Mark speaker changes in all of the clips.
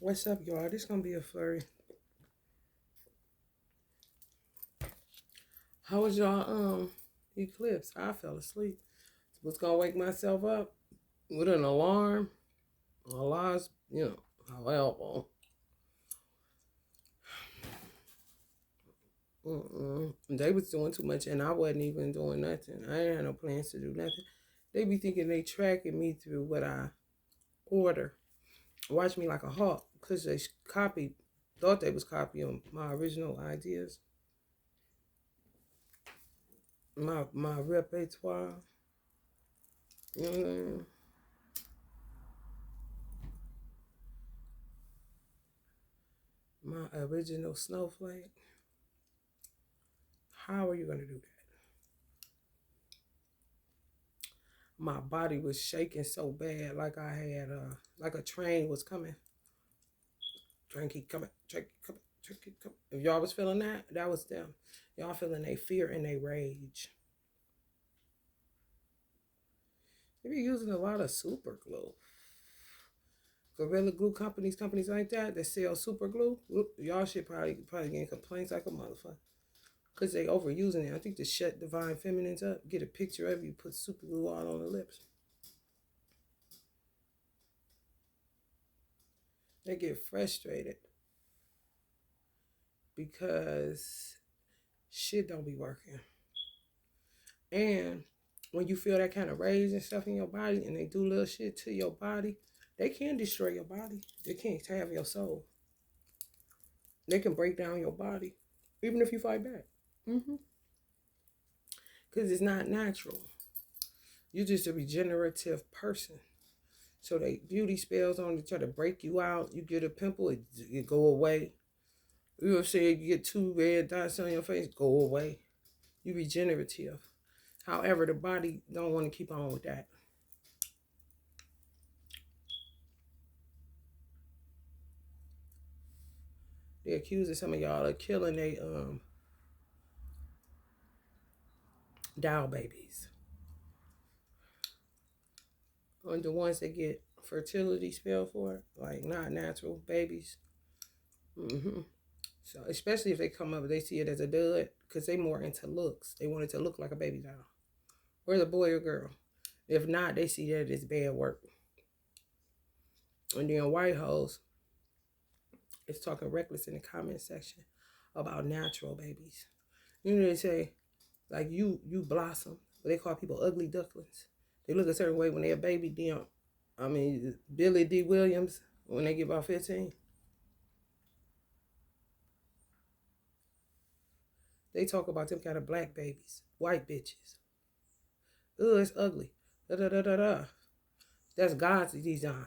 Speaker 1: What's up, y'all? This gonna be a flurry. How was y'all eclipse? I fell asleep. Was gonna wake myself up with an alarm. Alarms, however. They was doing too much and I wasn't even doing nothing. I ain't had no plans to do nothing. They be thinking they tracking me through what I order. Watch me like a hawk because they thought they was copying my original ideas, my repertoire. Mm, my original snowflake. How are you gonna do that? My body was shaking so bad, like I had like a train was coming. Train keep coming, train keep coming, train keep coming. If y'all was feeling that, that was them. Y'all feeling their fear and their rage. They be using a lot of super glue. Gorilla glue companies like that sell super glue. Y'all should probably getting complaints like a motherfucker. Cause they overusing it. I think to shut divine feminines up, get a picture of you, put super glue all on the lips. They get frustrated because shit don't be working. And when you feel that kind of rage and stuff in your body and they do little shit to your body, they can destroy your body. They can't have your soul. They can break down your body, even if you fight back. Because it's not natural. You're just a regenerative person. So they beauty spells on to try to break you out. You get a pimple, it go away. You know, say you get 2 red dots on your face, go away. You regenerative. However, the body don't want to keep on with that. They accusing some of y'all of killing they doll babies. Or the ones that get fertility spell for it, like not natural babies. So especially if they come up, they see it as a dud, because they more into looks. They want it to look like a baby doll, whether a boy or girl. If not, they see that as bad work. And then white hoes is talking reckless in the comment section about natural babies. You know, they say, like, you blossom. But they call people ugly ducklings. They look a certain way when they're a baby. Billy D. Williams, when they get about 15. They talk about them kind of black babies, white bitches. Ugh, it's ugly. Da da da da da. That's God's design.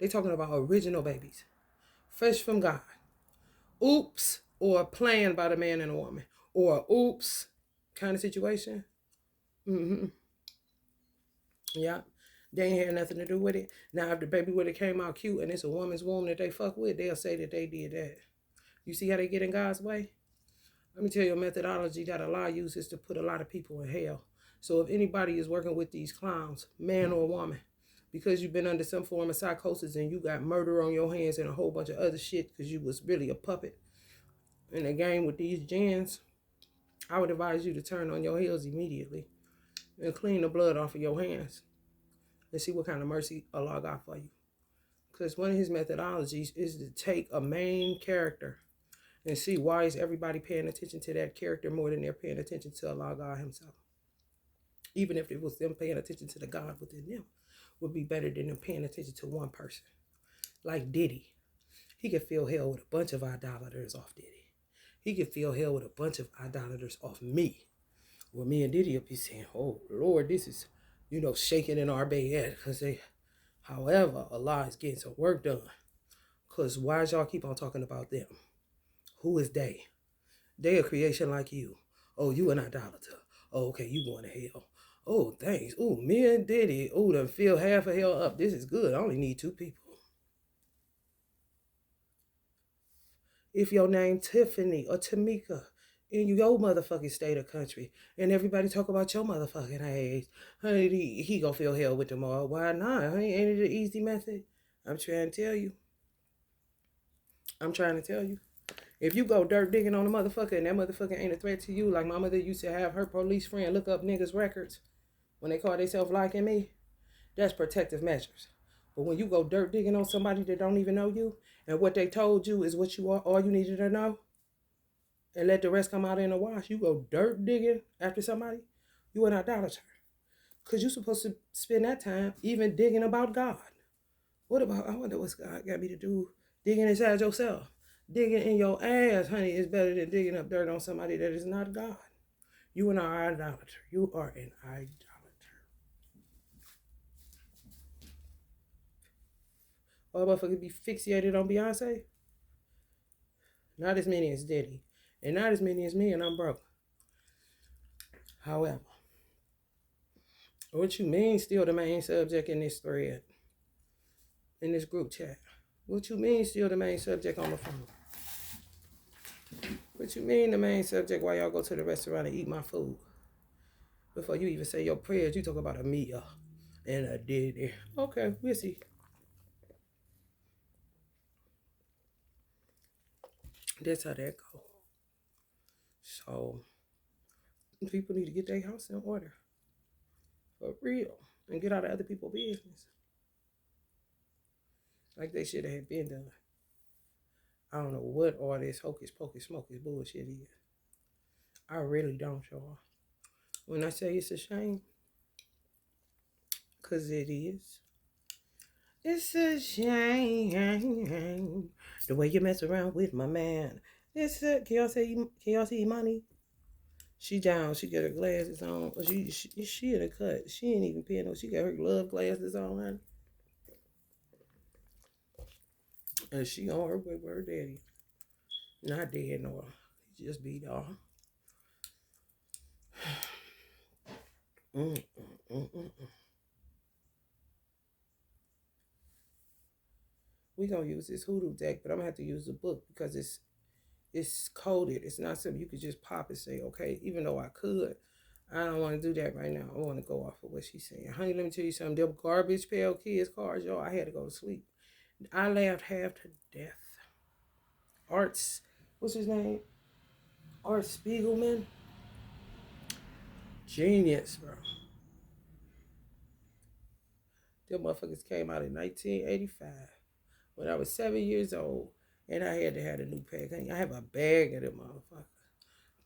Speaker 1: They talking about original babies, fresh from God. Oops, or planned by the man and the woman, or oops kind of situation. Mm-hmm. Yeah. They ain't had nothing to do with it. Now, if the baby would have came out cute and it's a woman's womb that they fuck with, they'll say that they did that. You see how they get in God's way? Let me tell you a methodology that Allah uses to put a lot of people in hell. So if anybody is working with these clowns, man or woman, because you've been under some form of psychosis and you got murder on your hands and a whole bunch of other shit because you was really a puppet in a game with these jinns, I would advise you to turn on your heels immediately and clean the blood off of your hands and see what kind of mercy Allah got for you. Because one of his methodologies is to take a main character and see why is everybody paying attention to that character more than they're paying attention to Allah God himself. Even if it was them paying attention to the God within them, would be better than them paying attention to one person. Like Diddy. He could fill hell with a bunch of idolaters off Diddy. He could fill hell with a bunch of idolaters off me. Well, me and Diddy will be saying, oh, Lord, this is, shaking in our bed. Because however, Allah is getting some work done. Because why y'all keep on talking about them? Who is they? They a creation like you. Oh, you an idolater. Oh, okay, you going to hell. Oh, thanks. Oh, me and Diddy. Oh, done fill half of hell up. This is good. I only need 2 people. If your name Tiffany or Tamika in your motherfucking state or country, and everybody talk about your motherfucking age, honey, he gonna feel hell with them all. Why not? Honey, ain't it an easy method? I'm trying to tell you. I'm trying to tell you. If you go dirt digging on a motherfucker and that motherfucker ain't a threat to you, like my mother used to have her police friend look up niggas' records when they call themselves liking me, that's protective measures. But when you go dirt digging on somebody that don't even know you, and what they told you is what you are, all you needed to know, and let the rest come out in the wash, you go dirt digging after somebody, you an idolater. Because you're supposed to spend that time even digging about God. What about, I wonder what's God got me to do digging inside yourself. Digging in your ass, honey, is better than digging up dirt on somebody that is not God. You are an idolater. You are an idolater. All motherfuckers be fixated on Beyonce. Not as many as Diddy. And not as many as me, and I'm broke. However, what you mean still the main subject in this thread, in this group chat? What you mean still the main subject on the phone? What you mean the main subject while y'all go to the restaurant and eat my food? Before you even say your prayers, you talk about a meal and a Diddy. Okay, we'll see. That's how that go. So, people need to get their house in order. For real. And get out of other people's business. Like they should have been done. I don't know what all this hocus pocus smokus bullshit is. I really don't, y'all. When I say it's a shame, because it is. It's a shame the way you mess around with my man. Can y'all see Imani? She down. She got her glasses on. She in a cut. She ain't even paying no. She got her glove glasses on, honey. And she on her way with her daddy. Not dead, no. He just beat off. We gonna use this hoodoo deck, but I'm gonna have to use the book because it's coded. It's not something you could just pop and say, okay, even though I could. I don't want to do that right now. I want to go off of what she's saying. Honey, let me tell you something. Them garbage pail kids cards, y'all, I had to go to sleep. I laughed half to death. Arts, what's his name? Art Spiegelman. Genius, bro. Them motherfuckers came out in 1985 when I was 7 years old, and I had to have a new pack. I have a bag of them motherfuckers.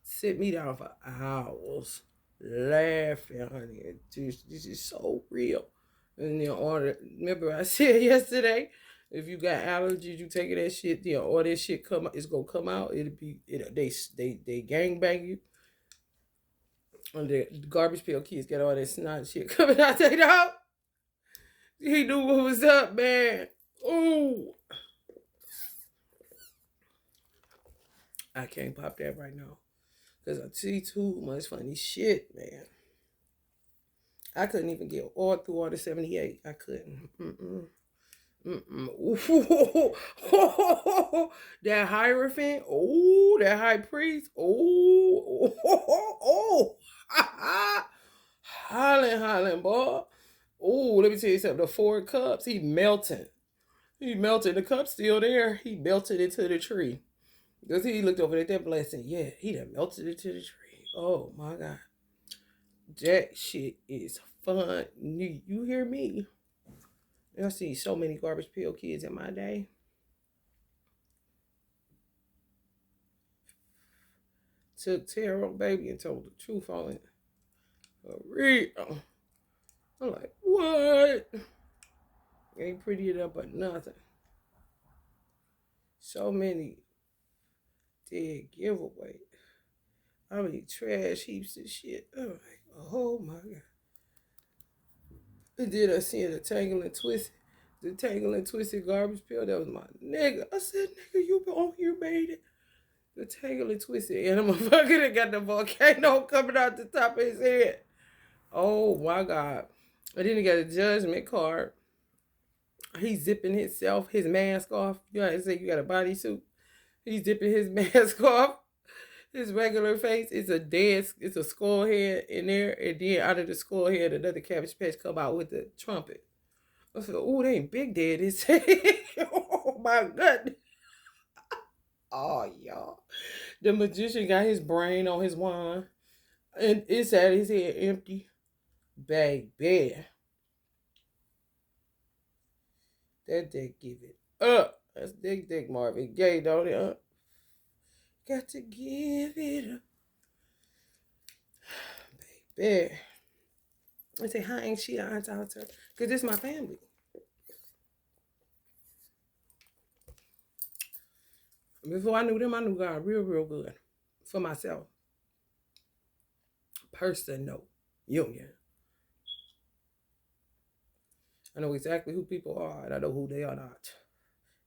Speaker 1: Sit me down for hours laughing, honey. This is so real. And remember I said yesterday, if you got allergies, you taking that shit, all this shit it's gonna come out. They gang bang you. And the garbage pail kids get all that snot shit coming out their mouth. He knew what was up, man. Ooh. I can't pop that right now. Because I see too much funny shit, man. I couldn't even get all through all the 78. I couldn't. That Hierophant. Oh, that high priest. Oh. Hollering, boy. Oh, let me tell you something. The 4 cups, he melting. He melted. The cup's still there. He melted into the tree. Because he looked over at that blessing. Yeah, he done melted into the tree. Oh, my God. That shit is fun. You hear me? I see so many garbage pail kids in my day. Took Taro baby and told the truth on it. For real. I'm like, what? Ain't pretty it up but nothing. So many dead giveaway. I mean, trash heaps of shit. I'm like, oh my God. And then I seen the Tangle and Twisted. The Tangle and Twisted garbage pail. That was my nigga. I said, nigga, you on here made it. The Tangle and Twisted. And the motherfucker that got the volcano coming out the top of his head. Oh my God. And then he got a judgment card. He's zipping his mask off. You know how to say you got a bodysuit? He's zipping his mask off. His regular face is it's a skull head in there, and then out of the skull head, another Cabbage Patch come out with the trumpet. I said, oh, they ain't Big Daddy. Oh my God. Oh, y'all. The magician got his brain on his wand. And it's at his head empty. Baby. That dick give it up. That's Dick Marvin Gaye, don't it? Got to give it up. Baby. I say, how ain't she an aunt to her? Because this my family. Before I knew them, I knew God real good. For myself. Personal union. I know exactly who people are, and I know who they are not.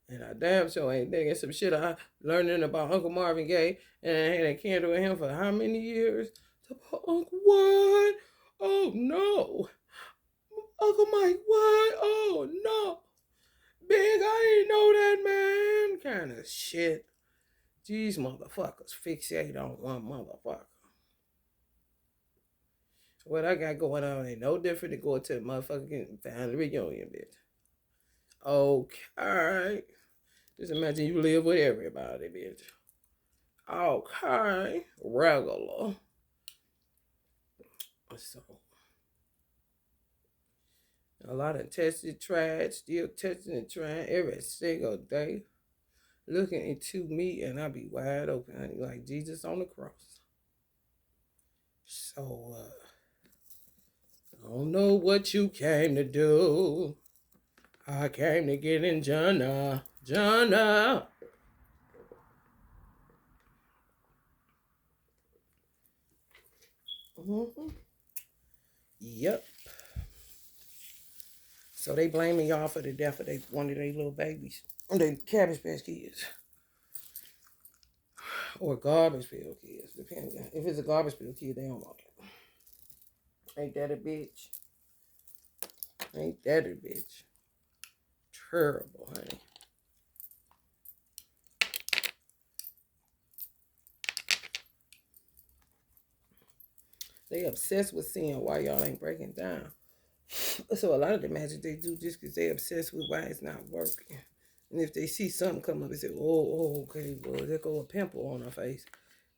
Speaker 1: And I damn sure ain't thinking some shit I learning about Uncle Marvin Gaye, and I had a candle with him for how many years? Uncle, what? Oh no. Uncle Mike, what? Oh no. Big, I ain't know that, man. Kind of shit. These motherfuckers fixate on one motherfucker. What I got going on ain't no different than going to the motherfucking family reunion, bitch. Okay. Just imagine you live with everybody, bitch. Okay. Regular. So, a lot of tested, tried, still testing and trying every single day. Looking into me and I be wide open, honey, like Jesus on the cross. So, I don't know what you came to do. I came to get in Jana. Mm-hmm. Yep. So they blaming y'all for the death of one of their little babies. They Cabbage Patch Kids. Or Garbage Pail Kids, depending. If it's a Garbage Pail Kid, they don't want it. Ain't that a bitch? Ain't that a bitch? Terrible, honey. They obsessed with seeing why y'all ain't breaking down. So a lot of the magic they do just because they obsessed with why it's not working. And if they see something come up and say, okay, well, there go a pimple on her face.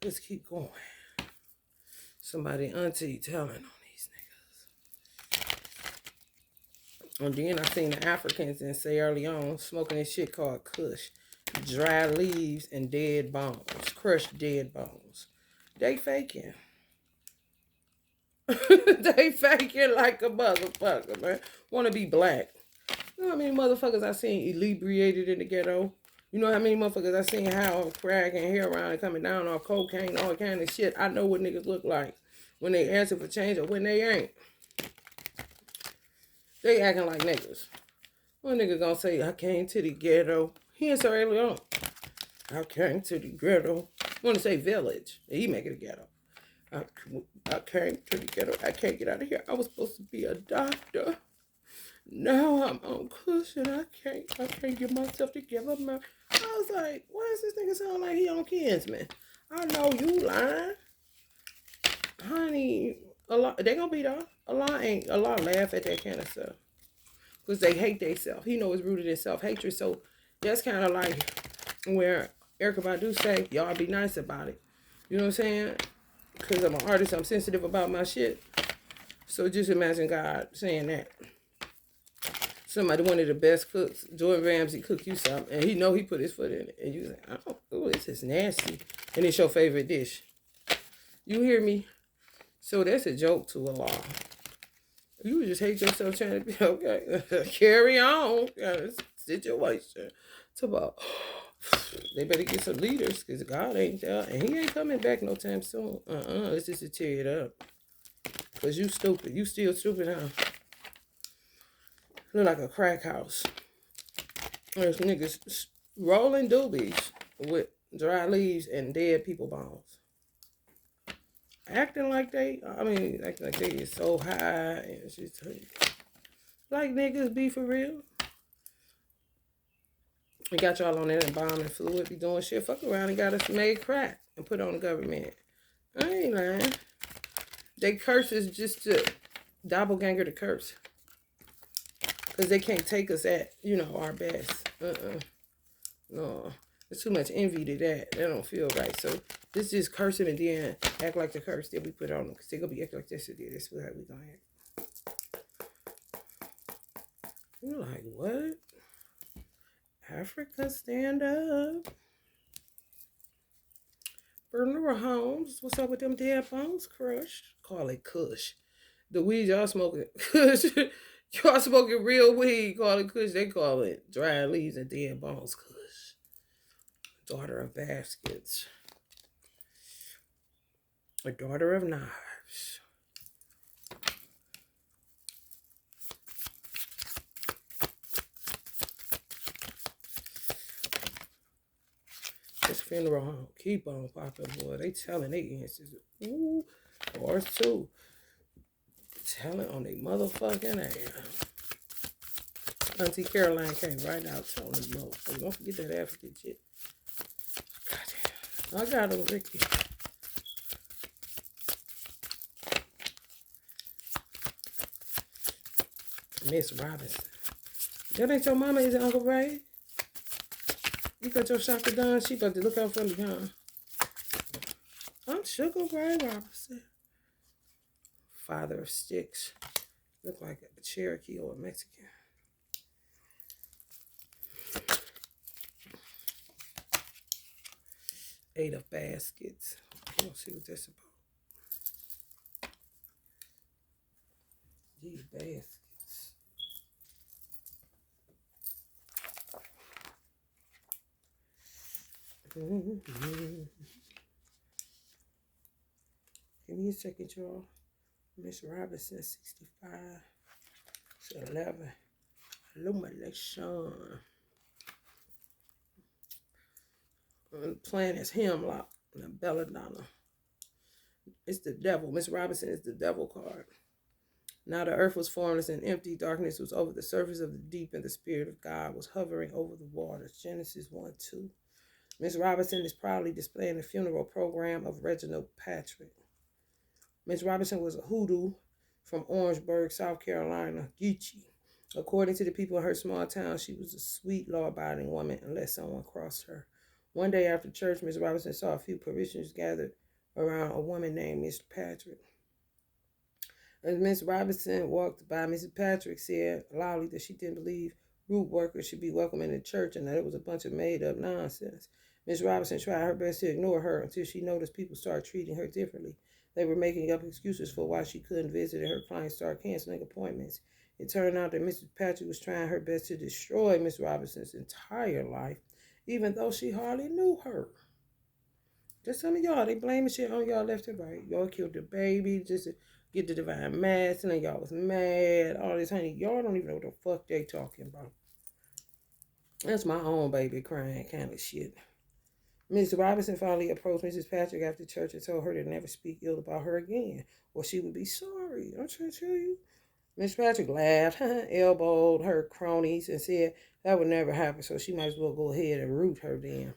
Speaker 1: Let's keep going. Somebody auntie telling on these niggas. And then I seen the Africans in Sierra Leone smoking this shit called Kush. Dry leaves and dead bones. Crushed dead bones. They faking. They faking like a motherfucker, man. Want to be black. You know how many motherfuckers I seen inebriated in the ghetto? You know how many motherfuckers I seen high off crack and heroin and coming down off cocaine, all kind of shit. I know what niggas look like when they answer for change or when they ain't. They acting like niggas. One nigga gonna say, I came to the ghetto. He in Sierra Leone. I came to the ghetto. Want to say village. He make it a ghetto. I came to the ghetto. I can't get out of here. I was supposed to be a doctor. Now I'm on cushion. I can't get myself together, man. I was like, why does this nigga sound like he on Kinsman? I know you lying. Honey, a lot they gonna be there. A lot laugh at that kind of stuff. Because they hate themselves. He know it's rooted in self-hatred. So that's kind of like where Erykah Badu say, y'all be nice about it. You know what I'm saying? Because I'm an artist, I'm sensitive about my shit. So just imagine God saying that. Somebody, one of the best cooks, Jordan Ramsay, cook you something, and he know he put his foot in it. And you say, oh, this is nasty. And it's your favorite dish. You hear me? So that's a joke to Allah. You just hate yourself trying to be okay. Carry on. Situation. It's about, they better get some leaders because God ain't there. And he ain't coming back no time soon. Let's just tear it up. Because you stupid. You still stupid, huh? Look like a crack house. There's niggas rolling doobies with dry leaves and dead people bones. Acting like they is so high and it's just like niggas be for real. We got y'all on that embalming fluid, be doing shit. Fuck around and got us made crack and put on the government. I ain't lying. They curse is just to doppelganger the curse. Because they can't take us at, our best. No. There's too much envy to that. That don't feel right. So this just curse him and then act like the curse that we put on them. Because they're going to be acting like this today. That's how we going to act. You're like, what? Africa, stand up. Bernard Holmes, what's up with them dead bones crushed? Call it Kush. The weed y'all smoking, Kush. Y'all smoking real weed, call it Kush. They call it dry leaves and dead bones Kush. Daughter of baskets. A daughter of knives. This funeral home keep on popping, boy. They telling they answers. Ooh, ours too. Telling on they motherfucking ass. Auntie Caroline came right out telling them motherfuckers. Don't forget that African shit. Goddamn. I got them, Ricky. Miss Robinson. That ain't your mama, is it, Uncle Ray? You got your shaka done. She about to look out for me, huh? I'm Sugar Ray Robinson. Father of sticks. Look like a Cherokee or a Mexican. Eight of baskets. Let's see what that's about. These baskets. Give me a second, y'all. Miss Robinson, 65. It's 11. Illumination. Playing is Hemlock and Belladonna. It's the devil. Miss Robinson is the devil card. Now the earth was formless and empty. Darkness was over the surface of the deep, and the Spirit of God was hovering over the waters. Genesis 1:2. Miss Robinson is proudly displaying the funeral program of Reginald Patrick. Miss Robinson was a hoodoo from Orangeburg, South Carolina, Geechee. According to the people in her small town, she was a sweet, law-abiding woman unless someone crossed her. One day after church, Miss Robinson saw a few parishioners gathered around a woman named Miss Patrick. As Miss Robinson walked by, Mrs. Patrick said loudly that she didn't believe root workers should be welcome in the church and that it was a bunch of made-up nonsense. Miss Robinson tried her best to ignore her until she noticed people started treating her differently. They were making up excuses for why she couldn't visit, and her clients started canceling appointments. It turned out that Mrs. Patrick was trying her best to destroy Miss Robinson's entire life, even though she hardly knew her. Just some of y'all, they blaming shit on y'all left and right. Y'all killed the baby just to get the divine mass, and then y'all was mad. All this, honey, y'all don't even know what the fuck they talking about. That's my own baby crying kind of shit. Miss Robinson finally approached Mrs. Patrick after church and told her to never speak ill about her again, or she would be sorry. I'm trying to tell you. Miss Patrick laughed, elbowed her cronies, and said that would never happen, so she might as well go ahead and root her then.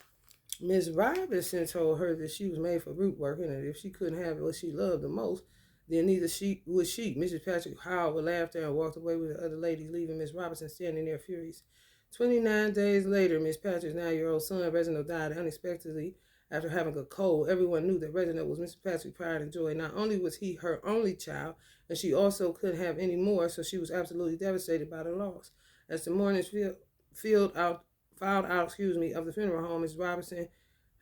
Speaker 1: Miss Robinson told her that she was made for root work, and that if she couldn't have what she loved the most, then neither she would she. Mrs. Patrick howled with laughter and walked away with the other ladies, leaving Miss Robinson standing there furious. 29 days later, Miss Patrick's 9-year-old son, Reginald, died unexpectedly after having a cold. Everyone knew that Reginald was Mrs. Patrick's pride and joy. Not only was he her only child, and she also couldn't have any more, so she was absolutely devastated by the loss. As the mourners filed out of the funeral home, Miss Robinson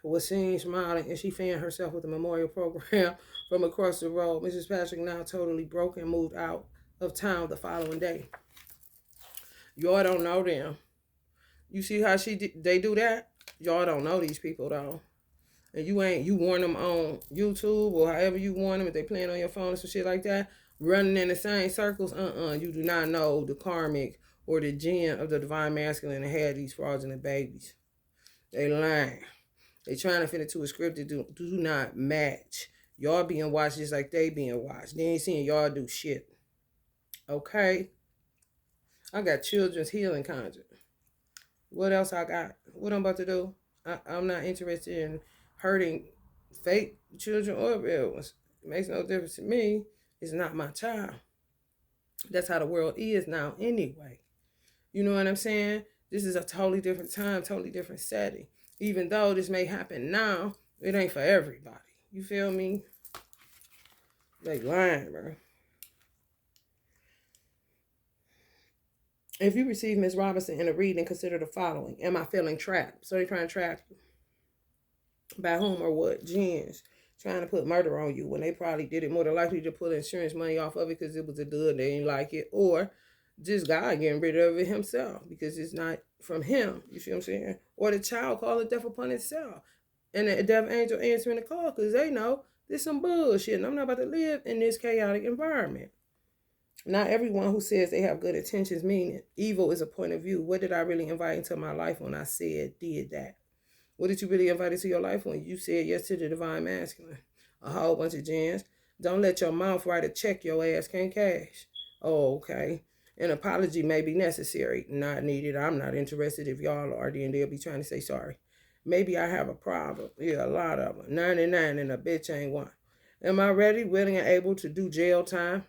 Speaker 1: was seen smiling, and she fanned herself with a memorial program from across the road. Mrs. Patrick, now totally broken, moved out of town the following day. Y'all don't know them. You see how they do that? Y'all don't know these people though. And you warn them on YouTube or however you warn them if they playing on your phone or some shit like that, running in the same circles. You do not know the karmic or the jinn of the divine masculine that had these fraudulent babies. They lying. They trying to fit into a script that do not match. Y'all being watched just like they being watched. They ain't seeing y'all do shit. Okay? I got children's healing conjure. What else I got? What I'm about to do? I'm not interested in hurting fake children or real ones. It makes no difference to me. It's not my child. That's how the world is now anyway. You know what I'm saying? This is a totally different time, totally different setting. Even though this may happen now, it ain't for everybody. You feel me? They lying, bro. If you receive Miss Robinson in a reading, consider the following. Am I feeling trapped? So they trying to trap you. By whom or what? Jinns trying to put murder on you when they probably did it more than likely to pull insurance money off of it because it was a dud, they didn't like it. Or just God getting rid of it himself because it's not from him. You see what I'm saying? Or the child calling death upon itself. And the death angel answering the call because they know this some bullshit and I'm not about to live in this chaotic environment. Not everyone who says they have good intentions mean it. Evil is a point of view. What did I really invite into my life when I did that? What did you really invite into your life when you said yes to the divine masculine? A whole bunch of gens. Don't let your mouth write a check your ass can't cash. Oh, okay. An apology may be necessary. Not needed. I'm not interested. If y'all are, then they'll be trying to say sorry. Maybe I have a problem. Yeah, a lot of them. 99 and a bitch ain't one. Am I ready, willing, and able to do jail time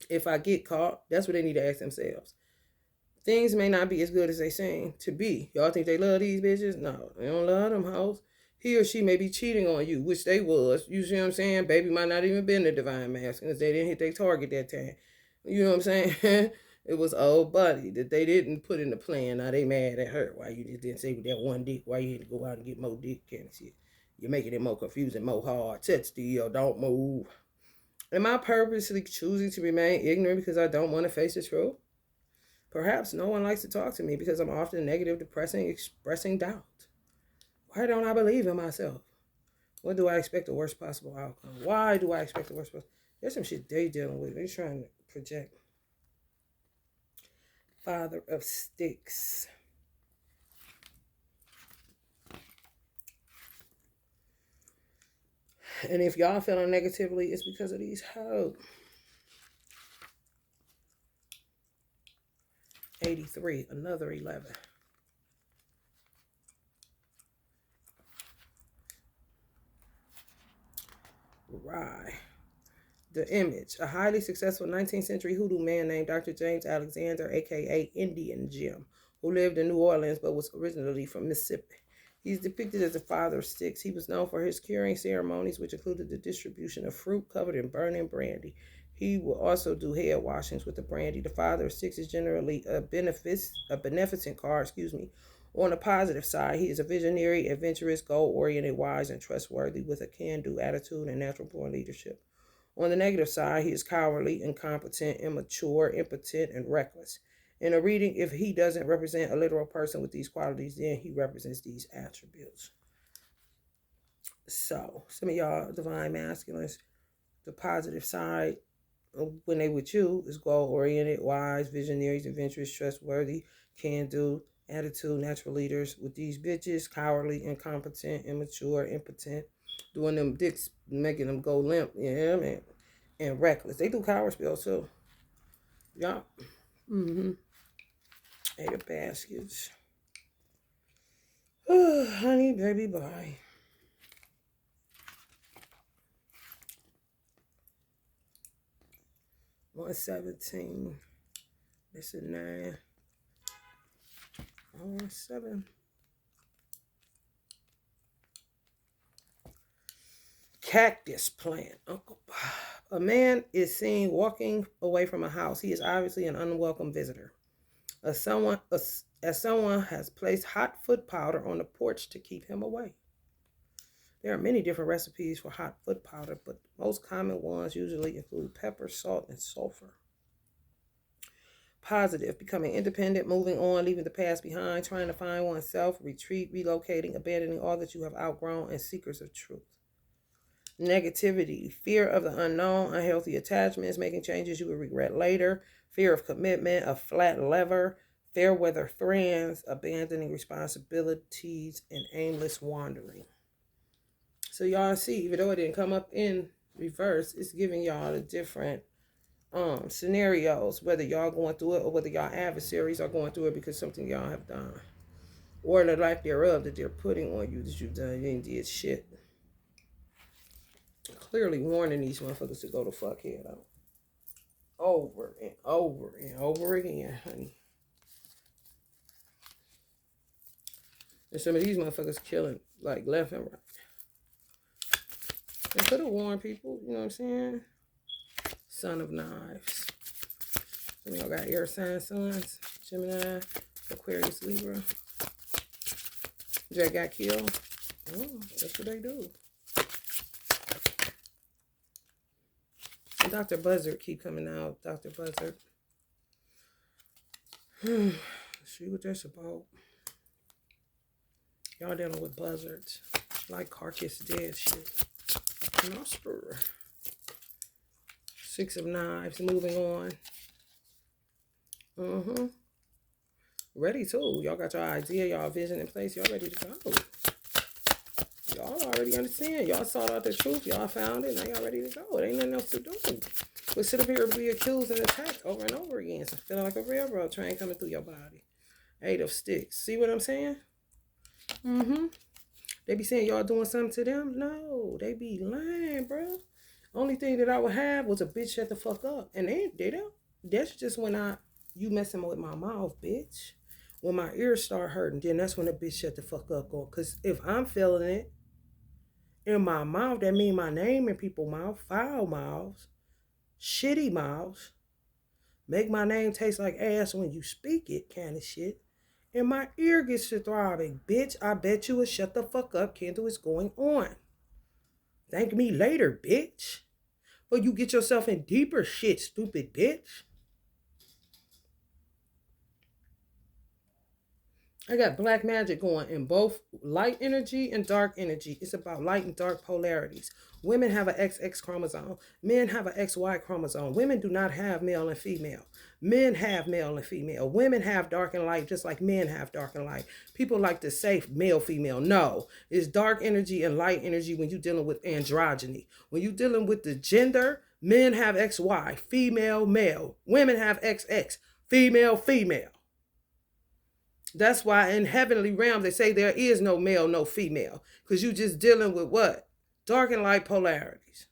Speaker 1: if I get caught? That's what they need to ask themselves. Things may not be as good as they seem to be. Y'all think they love these bitches? No, they don't love them hoes. He or she may be cheating on you, which they was. You see what I'm saying? Baby might not even been the divine masculine because they didn't hit their target that time. You know what I'm saying? It was old buddy that they didn't put in the plan. Now they mad at her. Why you just didn't say with that one dick? Why you had to go out and get more dick? Kind of shit. You're making it more confusing, more hard. Sit still, don't move. Am I purposely choosing to remain ignorant because I don't want to face the truth? Perhaps no one likes to talk to me because I'm often negative, depressing, expressing doubt. Why don't I believe in myself? When do I expect the worst possible outcome? Why do I expect the worst possible? There's some shit they dealing with. They're trying to project. Father of Sticks. And if y'all feeling negatively, it's because of these hoes. 83, another 11. Right. The image. A highly successful 19th century hoodoo man named Dr. James Alexander, a.k.a. Indian Jim, who lived in New Orleans but was originally from Mississippi. He's depicted as the father of sticks. He was known for his curing ceremonies, which included the distribution of fruit covered in burning brandy. He will also do head washings with the brandy. The father of sticks is generally a beneficent card, On the positive side, he is a visionary, adventurous, goal-oriented, wise, and trustworthy with a can-do attitude and natural-born leadership. On the negative side, he is cowardly, incompetent, immature, impotent, and reckless. In a reading, if he doesn't represent a literal person with these qualities, then he represents these attributes. So, some of y'all divine masculines, the positive side, when they with you, is goal-oriented, wise, visionaries, adventurous, trustworthy, can-do, attitude, natural leaders. With these bitches, cowardly, incompetent, immature, impotent, doing them dicks, making them go limp, man, and reckless. They do coward spells too. Yeah. Eight of baskets. Oh, honey, baby, bye. $117. This is 9. 7. Cactus plant. Uncle Bob. A man is seen walking away from a house. He is obviously an unwelcome visitor. As someone has placed hot foot powder on the porch to keep him away. There are many different recipes for hot foot powder, but the most common ones usually include pepper, salt, and sulfur. Positive, becoming independent, moving on, leaving the past behind, trying to find oneself, retreat, relocating, abandoning all that you have outgrown, and seekers of truth. Negativity, fear of the unknown, unhealthy attachments, making changes you will regret later, fear of commitment, a flat lever, fair weather friends, abandoning responsibilities, and aimless wandering. So y'all see, even though it didn't come up in reverse, it's giving y'all the different scenarios, whether y'all going through it or whether y'all adversaries are going through it because something y'all have done. Or the lack thereof that they're putting on you that you've done, you ain't did shit. Clearly warning these motherfuckers to go the fuck head out. Over and over and over again, honey. And some of these motherfuckers killing like left and right. And could have warned people, you know what I'm saying? Son of Knives. Some of y'all got air sign sons. Gemini, Aquarius, Libra. Jack got killed. Oh, that's what they do. And Dr. Buzzard keep coming out. Dr. Buzzard. See what that's about. Y'all dealing with buzzards. Like carcass dead shit. Monster. Six of Knives. Moving on. Ready too. Y'all got your idea, y'all vision in place. Y'all ready to go. Y'all already understand. Y'all sought out the truth. Y'all found it. Now y'all ready to go. It ain't nothing else to do. But sit up here and be accused and attacked over and over again. So feeling like a railroad train coming through your body. 8 of Sticks. See what I'm saying? They be saying y'all doing something to them? No. They be lying, bro. Only thing that I would have was a bitch shut the fuck up. And they don't. That's just when you messing with my mouth, bitch. When my ears start hurting, then that's when the bitch shut the fuck up. Because if I'm feeling it in my mouth, that mean my name in people's mouth, foul mouths, shitty mouths, make my name taste like ass when you speak it kind of shit. And my ear gets to throbbing. Bitch, I bet you would shut the fuck up. Kendall is going on. Thank me later, bitch. Or you get yourself in deeper shit, stupid bitch. I got black magic going in both light energy and dark energy. It's about light and dark polarities. Women have an XX chromosome. Men have an XY chromosome. Women do not have male and female. Men have male and female. Women have dark and light just like men have dark and light. People like to say male, female. No, it's dark energy and light energy when you're dealing with androgyny. When you're dealing with the gender, men have XY, female, male. Women have XX, female, female. That's why in heavenly realms they say there is no male, no female. Because you just dealing with what? Dark and light polarities.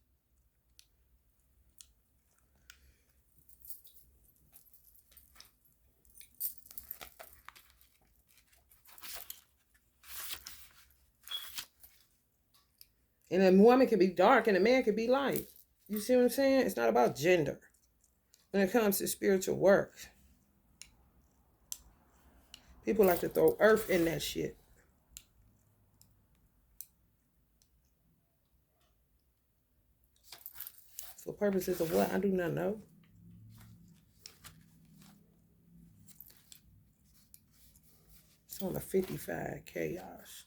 Speaker 1: And a woman can be dark and a man can be light. You see what I'm saying? It's not about gender when it comes to spiritual work. People like to throw earth in that shit. For purposes of what? I do not know. It's on a 55 chaos.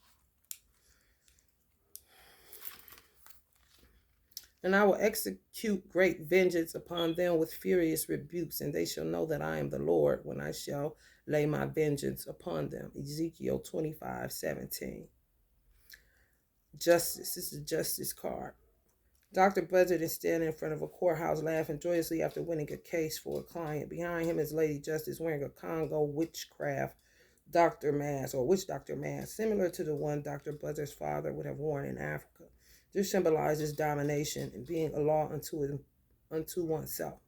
Speaker 1: And I will execute great vengeance upon them with furious rebukes, and they shall know that I am the Lord when I shall lay my vengeance upon them. Ezekiel 25:17. Justice. This is a justice card. Dr. Buzzard is standing in front of a courthouse laughing joyously after winning a case for a client. Behind him is Lady Justice wearing a Congo witchcraft doctor mask or witch doctor mask, similar to the one Dr. Buzzard's father would have worn in Africa. This symbolizes domination and being a law unto oneself.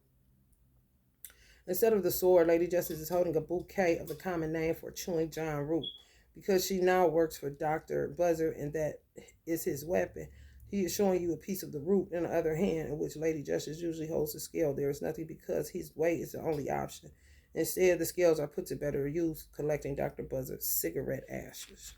Speaker 1: Instead of the sword, Lady Justice is holding a bouquet of the common name for chewing John root. Because she now works for Dr. Buzzard and that is his weapon, he is showing you a piece of the root in the other hand, in which Lady Justice usually holds the scale. There is nothing because his weight is the only option. Instead, the scales are put to better use, collecting Dr. Buzzard's cigarette ashes.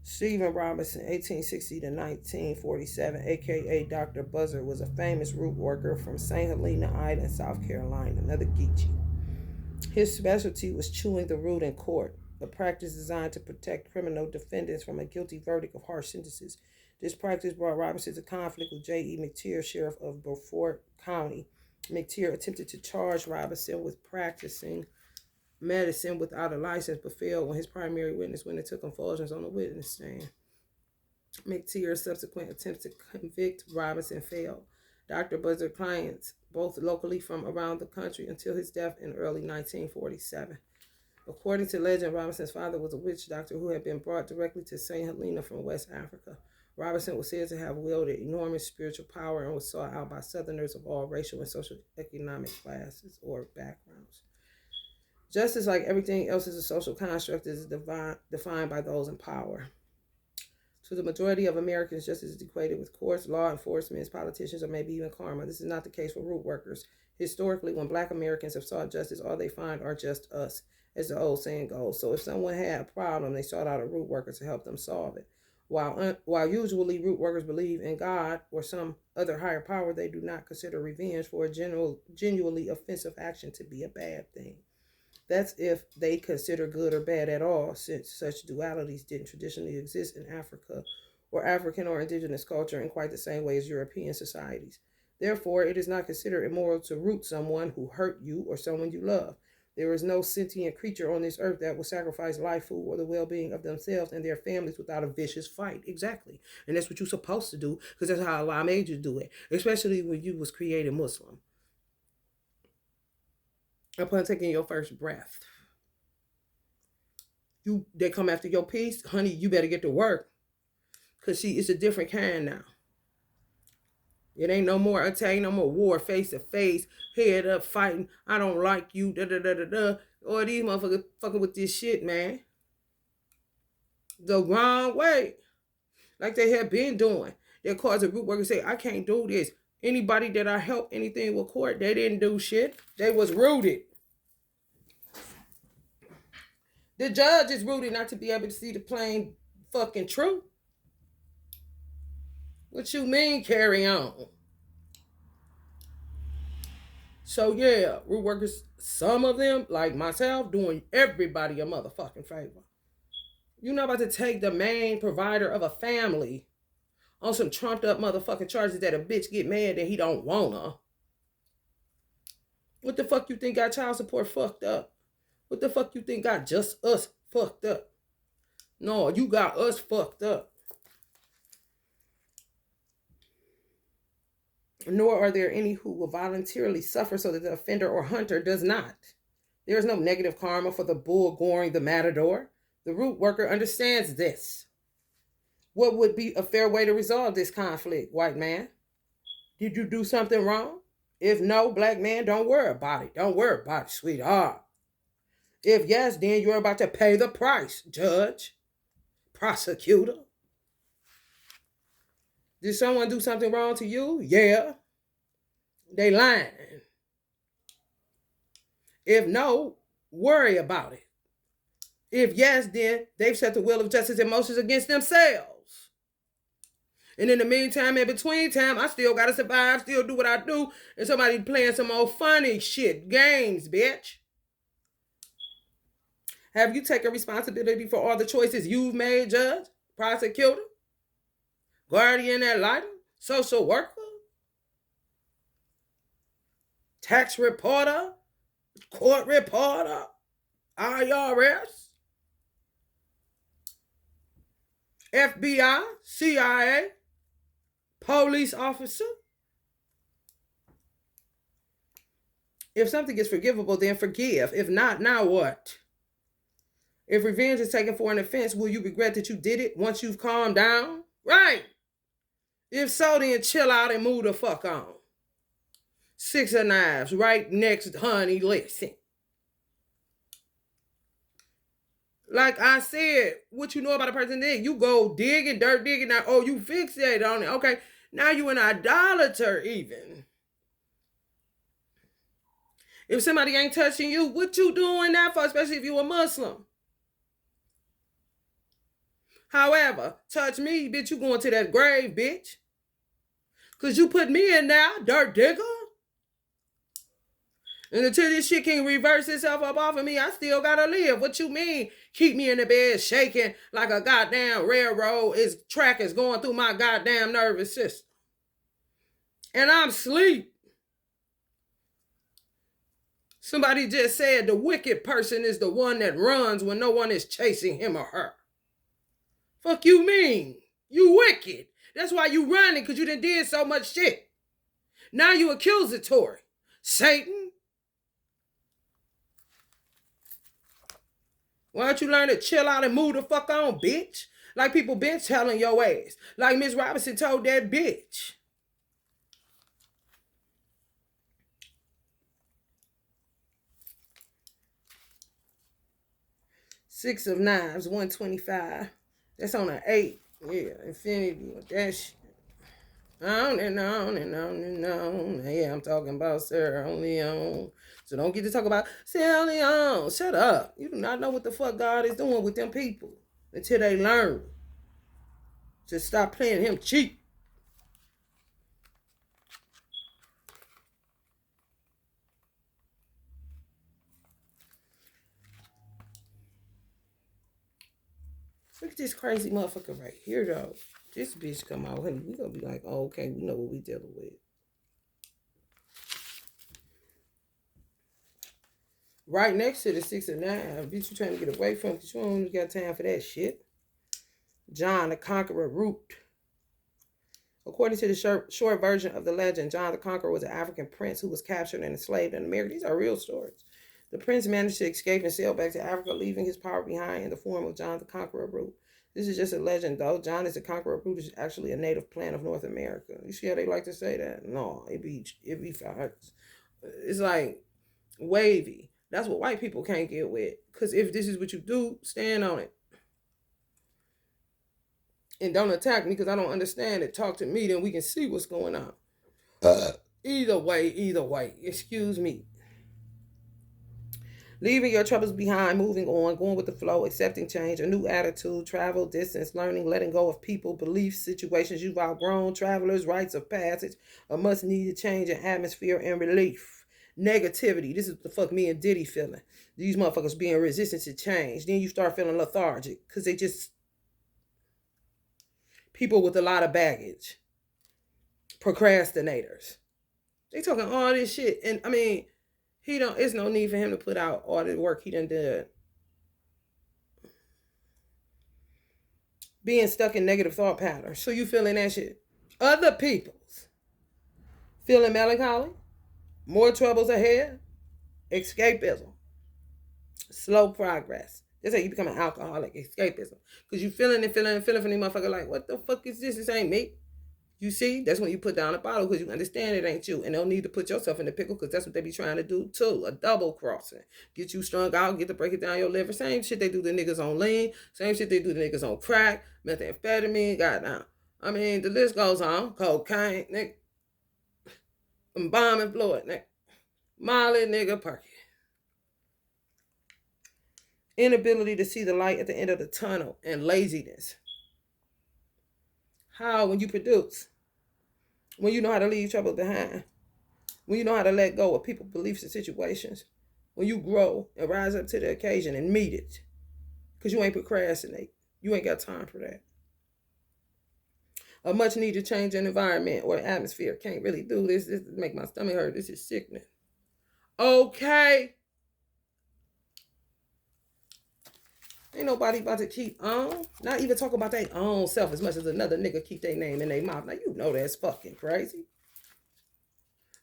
Speaker 1: Stephen Robinson, 1860 to 1947, a.k.a. Dr. Buzzard, was a famous root worker from St. Helena Island, South Carolina, another Geechee. His specialty was chewing the root in court, a practice designed to protect criminal defendants from a guilty verdict of harsh sentences. This practice brought Robinson to conflict with J.E. McTeer, sheriff of Beaufort County. McTeer attempted to charge Robinson with practicing medicine without a license, but failed when his primary witness went into convulsions on the witness stand. McTeer's subsequent attempts to convict Robinson failed. Dr. Buzzard's clients, both locally from around the country, until his death in early 1947. According to legend, Robinson's father was a witch doctor who had been brought directly to St. Helena from West Africa. Robinson was said to have wielded enormous spiritual power and was sought out by Southerners of all racial and social economic classes or backgrounds. Justice, like everything else, is a social construct, is defined by those in power. To the majority of Americans, justice is equated with courts, law enforcement, politicians, or maybe even karma. This is not the case for root workers. Historically, when Black Americans have sought justice, all they find are just us, as the old saying goes. So if someone had a problem, they sought out a root worker to help them solve it. While usually root workers believe in God or some other higher power, they do not consider revenge for a genuinely offensive action to be a bad thing. That's if they consider good or bad at all, since such dualities didn't traditionally exist in Africa or African or indigenous culture in quite the same way as European societies. Therefore, it is not considered immoral to root someone who hurt you or someone you love. There is no sentient creature on this earth that will sacrifice life, food, or the well-being of themselves and their families without a vicious fight. Exactly. And that's what you're supposed to do, because that's how Allah made you do it, especially when you was created Muslim. Upon taking your first breath, they come after your peace, honey, you better get to work. Because see, it's a different kind now. It ain't no more attack, no more war, face to face, head up, fighting, I don't like you, da-da-da-da-da. Or these motherfuckers fucking with this shit, man. The wrong way. Like they have been doing. They'll cause a group worker say, I can't do this. Anybody that I help anything with court, they didn't do shit. They was rooted. The judge is rooted not to be able to see the plain fucking truth. What you mean, carry on? So yeah, root workers, some of them, like myself, doing everybody a motherfucking favor. You're not about to take the main provider of a family on some trumped up motherfucking charges that a bitch get mad that he don't wanna. What the fuck you think got child support fucked up? What the fuck you think got just us fucked up? No, you got us fucked up. Nor are there any who will voluntarily suffer so that the offender or hunter does not. There is no negative karma for the bull goring the matador. The root worker understands this. What would be a fair way to resolve this conflict, white man? Did you do something wrong? If no, black man, don't worry about it. Don't worry about it, sweetheart. If yes, then you're about to pay the price, judge, prosecutor. Did someone do something wrong to you? Yeah. They lying. If no, worry about it. If yes, then they've set the will of justice in motion against themselves. And in the meantime, in between time, I still gotta survive, still do what I do, and somebody playing some old funny shit, games, bitch. Have you taken responsibility for all the choices you've made, judge, prosecutor, guardian ad litem, social worker, tax reporter, court reporter, IRS, FBI, CIA, police officer? If something is forgivable, then forgive. If not, now what? If revenge is taken for an offense, will you regret that you did it once you've calmed down? Right. If so, then chill out and move the fuck on. 6 of knives, right next, honey, listen. Like I said, what you know about a person then, you go digging, dirt digging, now, oh, you fixate on it. Okay, now you an idolater even. If somebody ain't touching you, what you doing that for, especially if you a Muslim? However, touch me, bitch, you going to that grave, bitch. Because you put me in there, dirt digger. And until this shit can reverse itself up off of me, I still gotta live. What you mean? Keep me in the bed shaking like a goddamn railroad track is going through my goddamn nervous system. And I'm asleep. Somebody just said the wicked person is the one that runs when no one is chasing him or her. Fuck you mean? You wicked. That's why you running, because you done did so much shit. Now you accusatory. Satan. Why don't you learn to chill out and move the fuck on, bitch? Like people been telling your ass. Like Miss Robinson told that bitch. Six of Knives, 125. That's on an 8. Yeah, infinity with that shit. On and on and on and on. Yeah, I'm talking about Sarah Leone. So don't get to talk about Sarah Leone. Shut up. You do not know what the fuck God is doing with them people until they learn to stop playing him cheap. Look at this crazy motherfucker right here, though. This bitch come out, honey. We gonna be like, oh, okay, we know what we dealing with. Right next to the 6 of 9, bitch, you trying to get away from because you don't got time for that shit. John the Conqueror root. According to the short version of the legend, John the Conqueror was an African prince who was captured and enslaved in America. These are real stories. The prince managed to escape and sail back to Africa, leaving his power behind in the form of John the Conqueror root. This is just a legend, though. John is the Conqueror root is actually a native plant of North America. You see how they like to say that? No, it be facts. It's like wavy. That's what white people can't get with. Because if this is what you do, stand on it. And don't attack me because I don't understand it. Talk to me, then we can see what's going on. Either way. Excuse me. Leaving your troubles behind, moving on, going with the flow, accepting change, a new attitude, travel, distance, learning, letting go of people, beliefs, situations you've outgrown, travelers, rites of passage, a must-needed change in atmosphere and relief. Negativity. This is the fuck me and Diddy feeling. These motherfuckers being resistant to change. Then you start feeling lethargic because they just people with a lot of baggage. Procrastinators. They talking all this shit. And I mean, it's no need for him to put out all the work he done did. Being stuck in negative thought patterns. So you feeling that shit. Other people's feeling melancholy. More troubles ahead. Escapism. Slow progress. That's how you become an alcoholic. Escapism. Because you feeling from these motherfuckers like, what the fuck is this? This ain't me. You see? That's when you put down a bottle because you understand it ain't you. And don't need to put yourself in the pickle because that's what they be trying to do too. A double crossing. Get you strung out, get to break it down your liver. Same shit they do to niggas on lean. Same shit they do to niggas on crack, methamphetamine, goddamn. I mean, the list goes on. Cocaine, nigga. Embalming fluid, nigga. Molly, nigga, Perky. Inability to see the light at the end of the tunnel and laziness. How? When you produce. When you know how to leave trouble behind. When you know how to let go of people, beliefs, and situations. When you grow and rise up to the occasion and meet it. Because you ain't procrastinate. You ain't got time for that. A much needed change in environment or atmosphere. Can't really do this. This make my stomach hurt. This is sickening. Okay. Ain't nobody about to keep on. Not even talk about their own self as much as another nigga keep their name in their mouth. Now you know that's fucking crazy.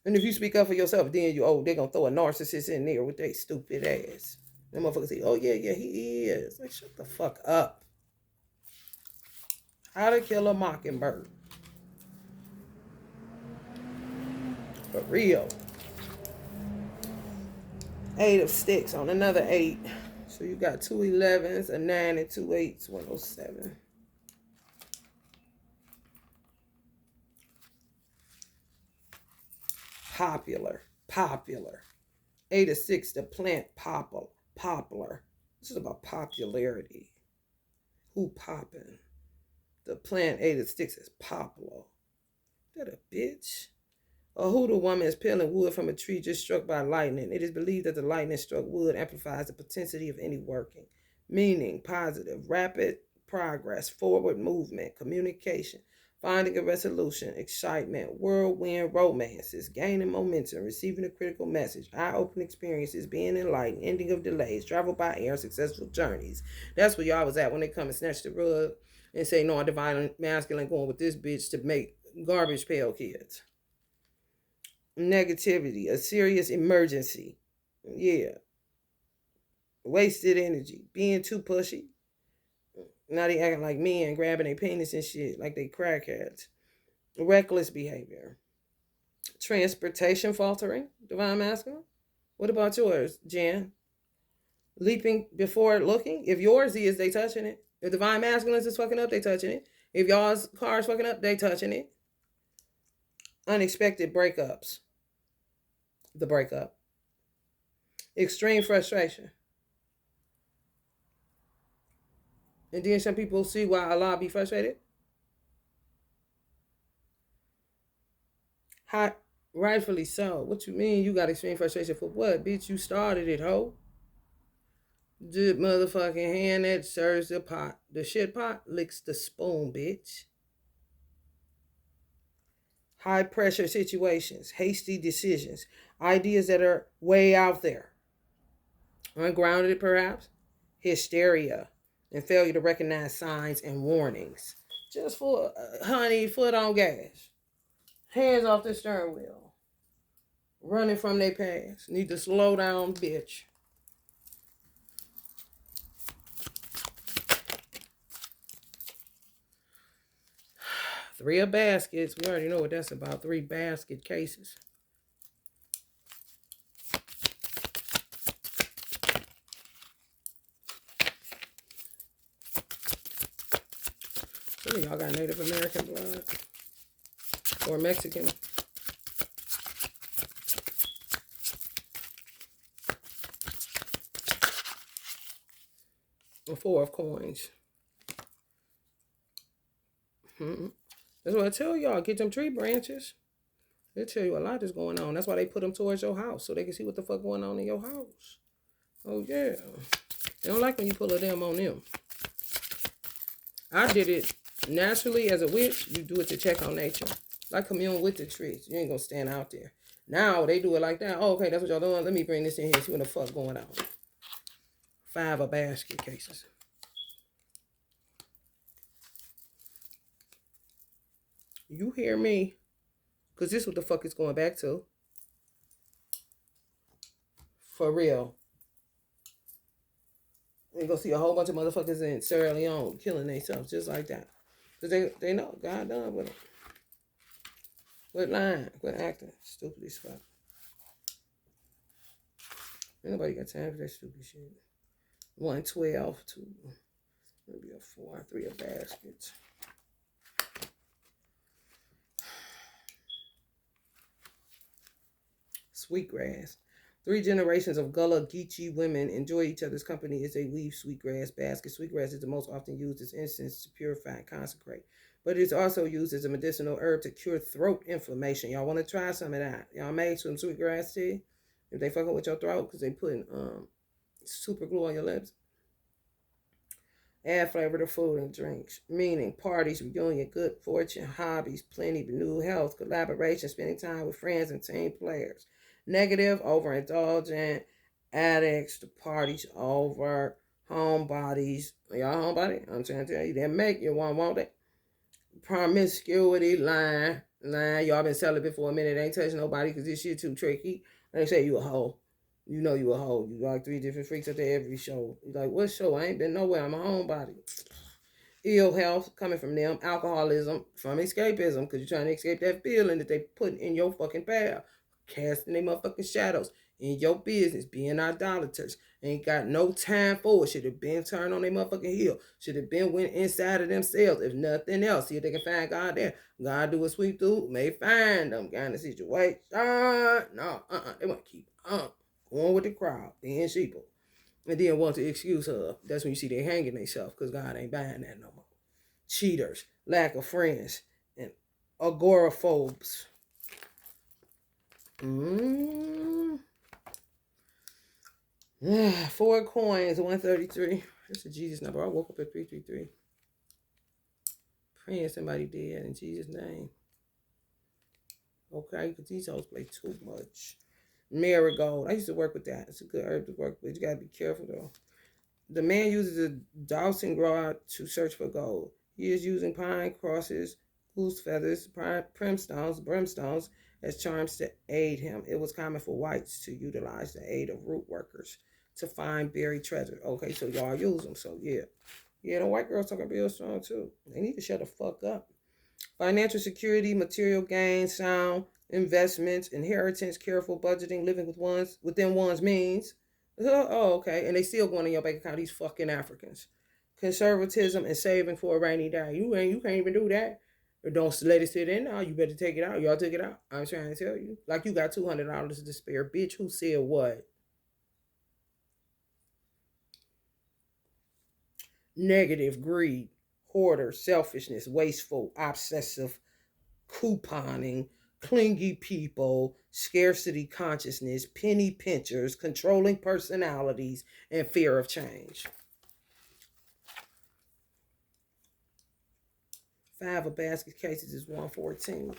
Speaker 1: And if you speak up for yourself, then they're gonna throw a narcissist in there with their stupid ass. Them motherfuckers say, oh yeah, he is. Like, shut the fuck up. How to Kill a Mockingbird. For real. 8 of sticks on another 8. So you got 2 11s, a 9, and 2 8s, 107. Popular. 8 of 6, the plant poplar. This is about popularity. Who popping? The plant 8 of 6 is popular. That a bitch? A hoodoo woman is peeling wood from a tree just struck by lightning. It is believed that the lightning struck wood amplifies the potentiality of any working. Meaning, positive, rapid progress, forward movement, communication, finding a resolution, excitement, whirlwind romances, gaining momentum, receiving a critical message, eye-opening experiences, being enlightened, ending of delays, travel by air, successful journeys. That's where y'all was at when they come and snatch the rug and say, no, I'm divine masculine going with this bitch to make garbage pail kids. Negativity, a serious emergency. Yeah. Wasted energy. Being too pushy. Now they acting like men, grabbing their penis and shit like they crackheads. Reckless behavior. Transportation faltering. Divine masculine. What about yours, Jan? leaping before looking. If yours is, they touching it. If divine masculines is fucking up, they touching it. If y'all's car is fucking up, they touching it. Unexpected breakups. The breakup. Extreme frustration. And then some people see why Allah be frustrated. How, rightfully so. What you mean you got extreme frustration for what? Bitch, you started it, ho. The motherfucking hand that serves the pot. The shit pot licks the spoon, bitch. High pressure situations, hasty decisions, ideas that are way out there. Ungrounded, perhaps. Hysteria and failure to recognize signs and warnings. Just for, honey, foot on gas. Hands off the steering wheel. Running from their past. Need to slow down, bitch. Three of baskets. We already know what that's about. 3 basket cases. Some of y'all got Native American blood. Or Mexican. A 4 of coins. That's what I tell y'all. Get them tree branches. They tell you a lot is going on. That's why they put them towards your house. So they can see what the fuck going on in your house. Oh, yeah. They don't like when you pull a them on them. I did it naturally as a witch. You do it to check on nature. Like commune with the trees. You ain't gonna stand out there. Now they do it like that. Oh, okay, that's what y'all doing. Let me bring this in here and see what the fuck going on. 5 of basket cases. You hear me? Because this is what the fuck it's going back to. For real. You're going to see a whole bunch of motherfuckers in Sierra Leone killing themselves just like that. Because they know God done with them. Quit lying. Quit acting. Stupid as fuck. Ain't nobody got time for that stupid shit. 112, 2. Maybe a 4, 3 of baskets. Sweetgrass. 3 generations of Gullah Geechee women enjoy each other's company as they weave sweetgrass baskets. Sweetgrass is the most often used as incense to purify and consecrate. But it's also used as a medicinal herb to cure throat inflammation. Y'all want to try some of that? Y'all made some sweetgrass tea? If they fucking with your throat because they putting super glue on your lips. Add flavor to food and drinks. Meaning parties, reunion, good fortune, hobbies, plenty, renewed health, collaboration, spending time with friends and team players. Negative, overindulgent, addicts, the party's over, homebodies. Y'all homebody? I'm trying to tell you, they make you want it. Promiscuity, lying. Y'all been celibate for a minute. Ain't touching nobody because this shit too tricky. They say you a hoe. You know you a hoe. You like 3 different freaks at every show. You like, what show? I ain't been nowhere. I'm a homebody. Ill health coming from them. Alcoholism from escapism because you're trying to escape that feeling that they put in your fucking path. Casting their motherfucking shadows in your business. Being idolaters. Ain't got no time for it. Should have been turned on their motherfucking heel. Should have been went inside of themselves. If nothing else. See if they can find God there. God do a sweep through. May find them kind of situation. No, They want to keep going with the crowd, being sheeple. And then want to excuse her. That's when you see they hanging themselves because God ain't buying that no more. Cheaters, lack of friends, and agoraphobes. 4 coins, 133. That's a Jesus number. I woke up at 333. Praying somebody dead in Jesus' name. Okay, because these hoes play too much. Marigold. I used to work with that. It's a good herb to work with. You gotta be careful though. The man uses a dowsing rod to search for gold. He is using pine crosses, goose feathers, brimstones as charms to aid him. It was common for whites to utilize the aid of root workers to find buried treasure. Okay, so y'all use them. So yeah. Yeah, the white girls talking real strong too. They need to shut the fuck up. Financial security, material gain, sound, investments, inheritance, careful budgeting, living within one's means. Oh, okay. And they still going in your bank account. These fucking Africans. Conservatism and saving for a rainy day. You can't even do that. Or don't let it sit in now. You better take it out. Y'all took it out. I'm trying to tell you. Like you got $200 to spare. Bitch, who said what? Negative, greed, hoarder, selfishness, wasteful, obsessive, couponing, clingy people, scarcity consciousness, penny pinchers, controlling personalities, and fear of change. 5 of basket cases is 114.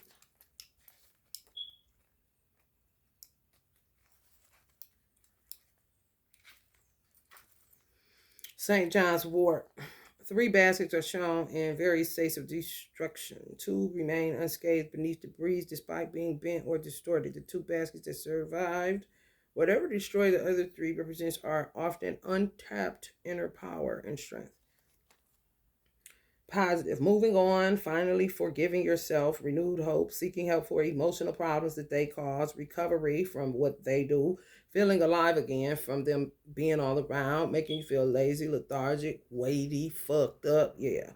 Speaker 1: St. John's wort. 3 baskets are shown in various states of destruction. 2 remain unscathed beneath debris despite being bent or distorted. The 2 baskets that survived, whatever destroyed the other 3 represents, are often untapped inner power and strength. Positive. Moving on, finally forgiving yourself, renewed hope, seeking help for emotional problems that they cause, recovery from what they do, feeling alive again from them being all around, making you feel lazy, lethargic, weighty, fucked up, yeah.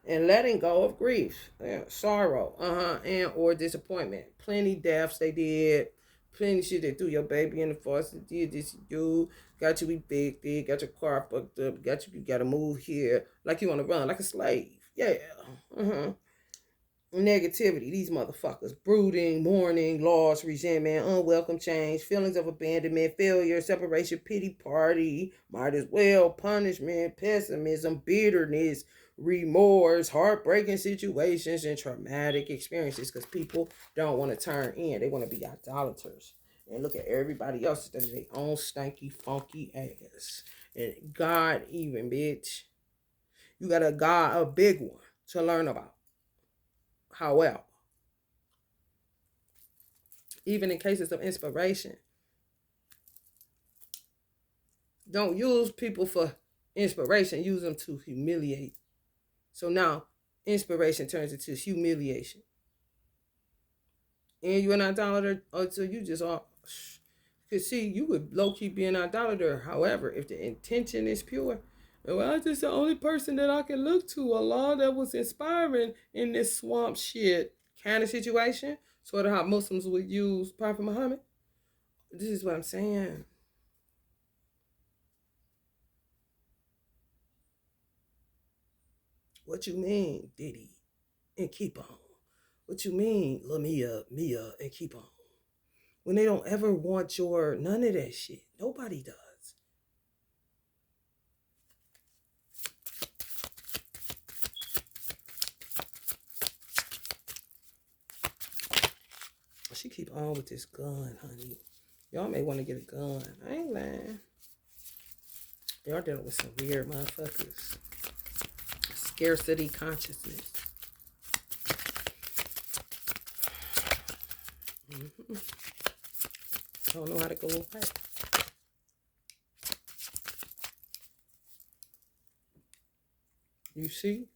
Speaker 1: And letting go of grief, sorrow, and or disappointment. Plenty deaths they did, plenty shit they threw your baby in the foster, did this you, got you evicted, got your car fucked up, you gotta move here, like you on the run, like a slave. Yeah. Uh-huh. Negativity, these motherfuckers. Brooding, mourning, loss, resentment, unwelcome change, feelings of abandonment, failure, separation, pity party, might as well, punishment, pessimism, bitterness, remorse, heartbreaking situations, and traumatic experiences because people don't want to turn in. They want to be idolaters and look at everybody else instead of their own stanky, funky ass. And God even, bitch. You got a God, a big one, to learn about. However, even in cases of inspiration, don't use people for inspiration. Use them to humiliate. So now, inspiration turns into humiliation. And you're an idolater until you just are. Because see, you would low-key be an idolater. However, if the intention is pure, well, I'm just the only person that I can look to, Allah, that was inspiring in this swamp shit kind of situation. Sort of how Muslims would use Prophet Muhammad. This is what I'm saying. What you mean, Diddy? And keep on. What you mean, Lamia, Mia, and keep on? When they don't ever want your none of that shit. Nobody does. She keep on with this gun, honey. Y'all may want to get a gun. I ain't lying. Y'all dealing with some weird motherfuckers. Scarcity consciousness. Mm-hmm. Don't know how to go away. You see?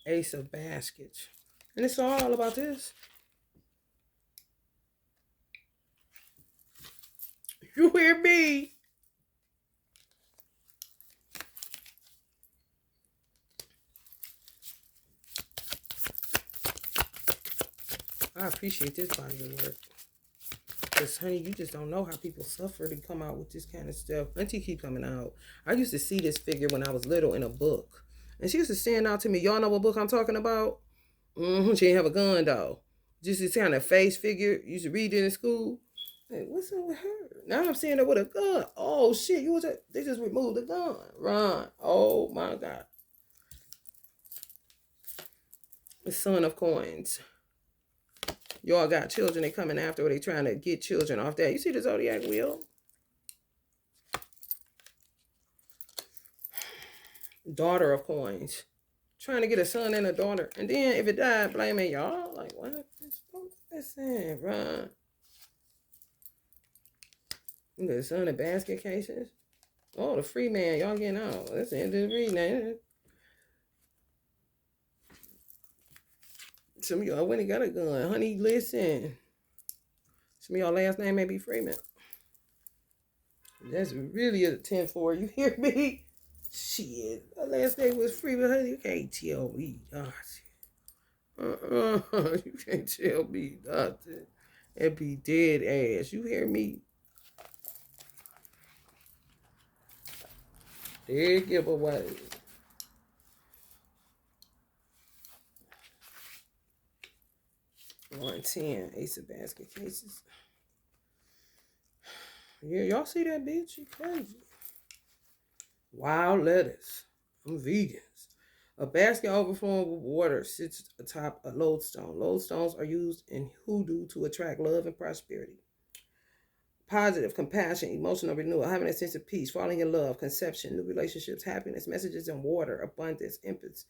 Speaker 1: Ace of baskets. And it's all about this. You hear me? I appreciate this body of work. Because, honey, you just don't know how people suffer to come out with this kind of stuff. Auntie keep coming out. I used to see this figure when I was little in a book. And she used to stand out to me. Y'all know what book I'm talking about? She didn't have a gun, though. Just this kind of face figure. You used to read it in school. Hey, what's up with her? Now I'm seeing her with a gun. Oh, shit. They just removed the gun. Run. Oh, my God. The son of coins. Y'all got children they coming after, or they trying to get children off that. You see the zodiac wheel? Daughter of coins. Trying to get a son and a daughter. And then if it died, blaming y'all. Like, what? Listen, run. You got a son in basket cases. Oh, the free man. Y'all getting out. That's the end of the reading. Some of y'all went and got a gun. Honey, listen. Some of y'all last name may be Freeman. That's really a 10-4. You hear me? Shit. My last name was Freeman, honey. You can't tell me. You can't tell me nothing. It be dead ass. You hear me? Dead giveaway. One 10. Ace of basket cases. Yeah, y'all see that bitch? You crazy. Wild lettuce. I'm vegans. A basket overflowing with water sits atop a lodestone. Lodestones are used in hoodoo to attract love and prosperity. Positive, compassion, emotional renewal, having a sense of peace, falling in love, conception, new relationships, happiness, messages in water, abundance, empathy,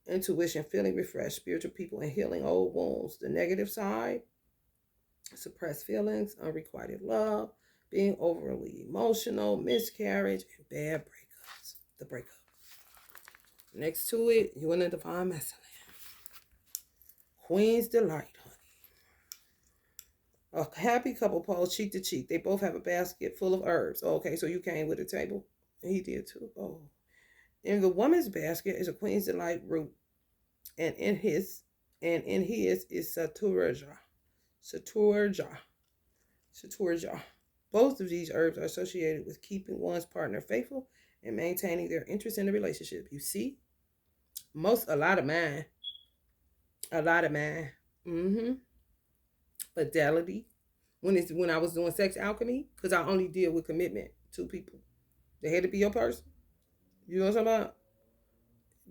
Speaker 1: intuition, feeling refreshed, spiritual people, and healing old wounds. The negative side, suppressed feelings, unrequited love, being overly emotional, miscarriage, and bad breakups. The breakup. Next to it, you in the divine masculine. Queen's delight, honey. A happy couple pose cheek to cheek. They both have a basket full of herbs. Oh, okay, so you came with a table. He did too. Oh. In the woman's basket is a Queen's delight root. And in his is Saturja. Both of these herbs are associated with keeping one's partner faithful and maintaining their interest in the relationship. You see? A lot of mine. Fidelity. When I was doing sex alchemy, because I only deal with commitment. 2 people. They had to be your person. You know what I'm talking about?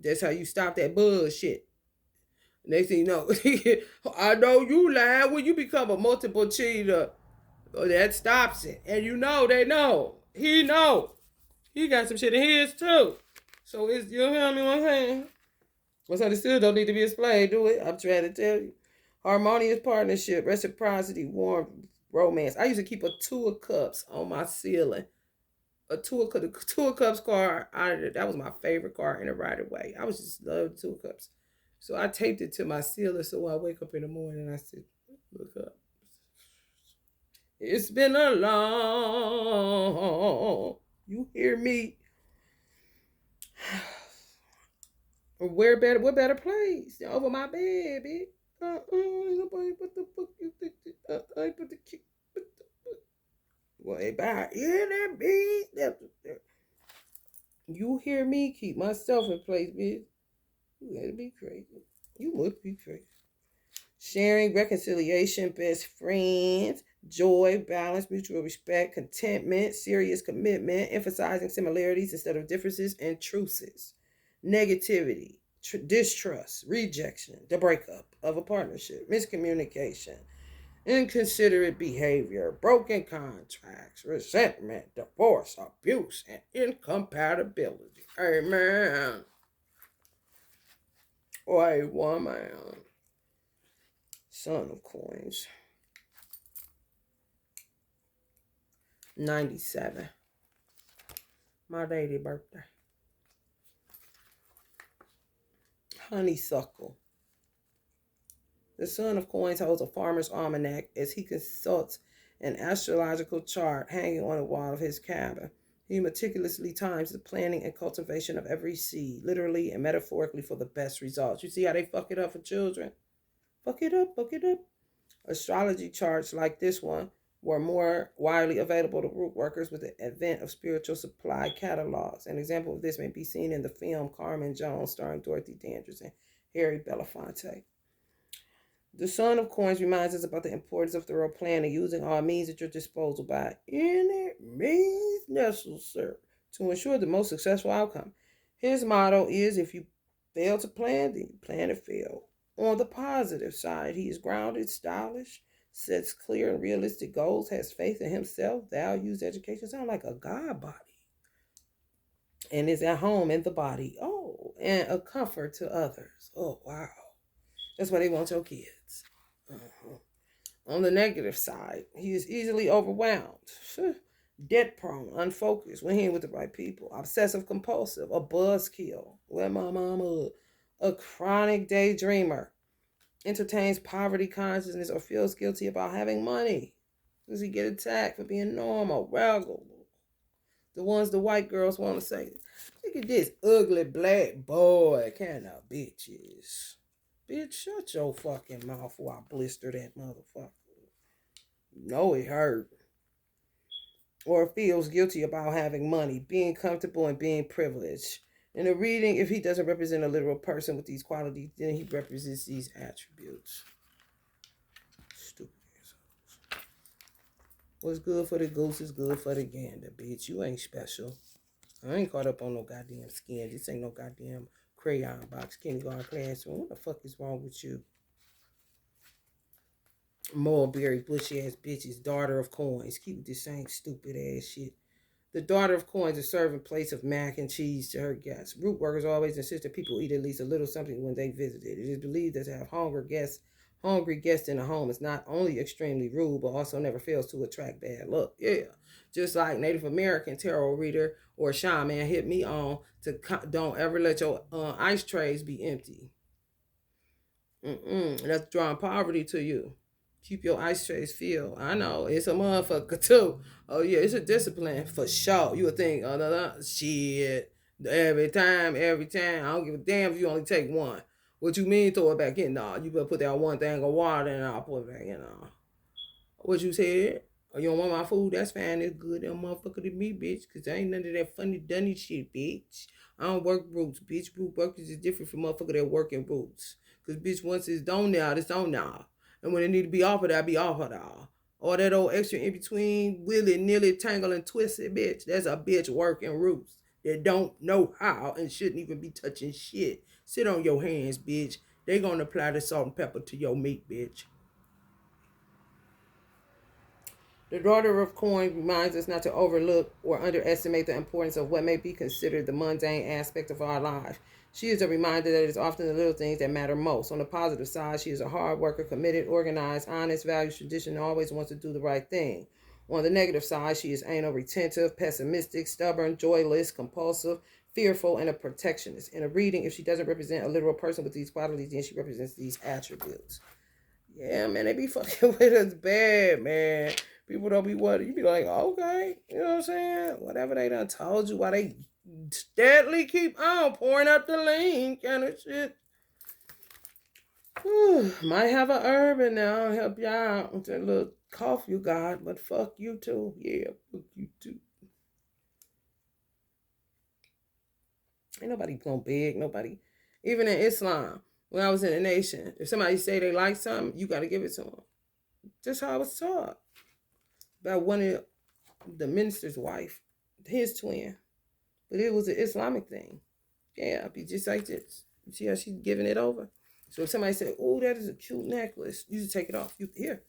Speaker 1: That's how you stop that bullshit. Next thing you know, I know you lying when you become a multiple cheater. That stops it. And you know they know. He know. He got some shit in his too. So it's, you hear me what I'm saying? What's understood don't need to be explained, do it? I'm trying to tell you. Harmonious partnership, reciprocity, warmth, romance. I used to keep a 2 of cups on my ceiling. A two of cups card. That was my favorite card in the right away. I was just loved 2 of cups. So I taped it to my ceiling so when I wake up in the morning I said, look up. It's been a long, you hear me? What better place over my bed, bitch? Nobody put the fuck you think I put the kick. Way back in that bitch. You hear me? Keep myself in place, bitch. You gotta be crazy. You must be crazy. Sharing, reconciliation, best friends, joy, balance, mutual respect, contentment, serious commitment, emphasizing similarities instead of differences and truces. Negativity, distrust, rejection, the breakup of a partnership, miscommunication, inconsiderate behavior, broken contracts, resentment, divorce, abuse, and incompatibility. Amen. Or a woman. Son of coins. 97. My lady birthday. Honeysuckle. The Son of Coins holds a farmer's almanac as he consults an astrological chart hanging on the wall of his cabin. He meticulously times the planting and cultivation of every seed, literally and metaphorically, for the best results. You see how they fuck it up for children? Fuck it up, fuck it up. Astrology charts like this one were more widely available to root workers with the advent of spiritual supply catalogs. An example of this may be seen in the film Carmen Jones, starring Dorothy Dandridge and Harry Belafonte. The Son of Coins reminds us about the importance of thorough planning, using all means at your disposal by any means necessary to ensure the most successful outcome. His motto is, if you fail to plan, then you plan to fail. On the positive side, he is grounded, stylish, sets clear and realistic goals, has faith in himself, values education. Sounds like a God body. And is at home in the body. Oh, and a comfort to others. Oh, wow. That's why they want your kids. On the negative side, he is easily overwhelmed, debt prone, unfocused when he ain't with the right people, obsessive compulsive, a buzzkill, where my mama, a chronic daydreamer, entertains poverty consciousness, or feels guilty about having money. Does he get attacked for being normal, regular? The ones the white girls want to say, look at this ugly black boy kind of bitches. Bitch, shut your fucking mouth before I blister that motherfucker. You know it hurt. Or feels guilty about having money, being comfortable, and being privileged. In the reading, if he doesn't represent a literal person with these qualities, then he represents these attributes. Stupid assholes. What's good for the goose is good for the gander, bitch. You ain't special. I ain't caught up on no goddamn skin. This ain't no goddamn crayon box kindergarten classroom. What the fuck is wrong with you? Mulberry, bushy ass bitches, daughter of coins. Keep this same stupid ass shit. The daughter of coins is serving plates of mac and cheese to her guests. Root workers always insist that people eat at least a little something when they visit it. It is believed that to have hungry guests in a home is not only extremely rude, but also never fails to attract bad luck. Yeah. Just like Native American tarot reader or shaman hit me on to don't ever let your ice trays be empty. That's drawing poverty to you. Keep your ice trays filled. I know it's a motherfucker too. Oh yeah, it's a discipline for sure. You would think, oh no, shit. Every time. I don't give a damn if you only take one. What you mean throw it back in? Nah, you better put that one thing of water and I'll put it back in. What you said? Oh, you don't want my food? That's fine. It's good. That motherfucker to me, bitch. Cause I ain't none of that funny dunny shit, bitch. I don't work roots, bitch. Root workers is different from motherfucker that work in roots. Cause bitch, once it's done now, it's on now. And when it need to be offered, I be offered all. All that old extra in between, willy nilly, tangle and twisted, bitch. That's a bitch working roots that don't know how and shouldn't even be touching shit. Sit on your hands, bitch. They gonna apply the salt and pepper to your meat, bitch. The daughter of coin reminds us not to overlook or underestimate the importance of what may be considered the mundane aspect of our life. She is a reminder that it is often the little things that matter most. On the positive side, she is a hard worker, committed, organized, honest, values tradition, and always wants to do the right thing. On the negative side, she is anal, retentive, pessimistic, stubborn, joyless, compulsive, fearful, and a protectionist. In a reading, if she doesn't represent a literal person with these qualities, then she represents these attributes. Yeah, man, they be fucking with us bad, man. People don't be what you be like, okay, you know what I'm saying? Whatever they done told you, why they steadily keep on pouring out the lean kind of shit. Might have a herb in there. I'll help you out with that little cough you got, but fuck you too. Yeah, fuck you too. Ain't nobody blown big, nobody. Even in Islam, when I was in the nation, if somebody say they like something, you got to give it to them. That's how I was taught. About one of the minister's wife, his twin. But it was an Islamic thing. Yeah, I'd be just like this. You see how she's giving it over? So if somebody said, oh, that is a cute necklace, you just take it off. You here.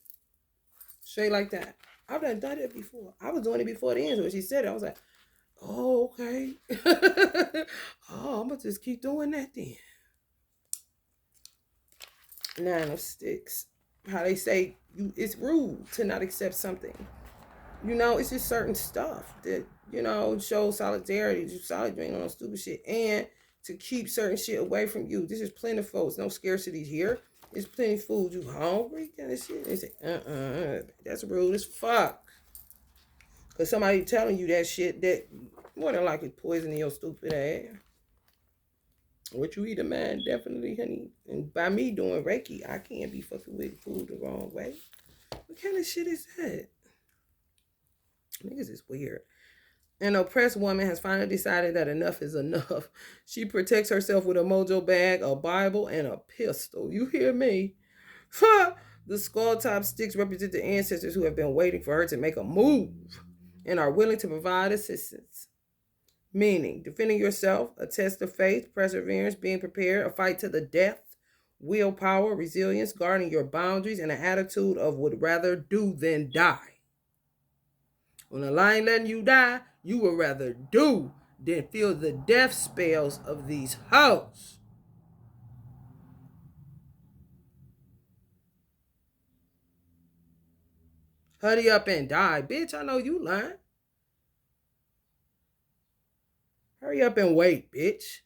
Speaker 1: Straight like that. I've done it before. I was doing it before the end. So when she said it, I was like, oh, okay. Oh, I'm going to just keep doing that then. Nine of Sticks. How they say it's rude to not accept something. You know, it's just certain stuff that, you know, shows solidarity. You solid, you ain't on no stupid shit. And to keep certain shit away from you. This is plentiful. There's no scarcity here. There's plenty of food. You hungry? Kind of shit. They say, that's rude as fuck. Because somebody telling you that shit that more than likely poisoning your stupid ass. What you eat a man, definitely, honey. And by me doing Reiki, I can't be fucking with food the wrong way. What kind of shit is that? Niggas is weird. An oppressed woman has finally decided that enough is enough. She protects herself with a mojo bag, a Bible, and a pistol. You hear me? The skull top sticks represent the ancestors who have been waiting for her to make a move and are willing to provide assistance. Meaning, defending yourself, a test of faith, perseverance, being prepared, a fight to the death, willpower, resilience, guarding your boundaries, and an attitude of would rather do than die. When a lion letting you die, you would rather do than feel the death spells of these hoes. Hurry up and die. Bitch, I know you lying. Hurry up and wait, bitch.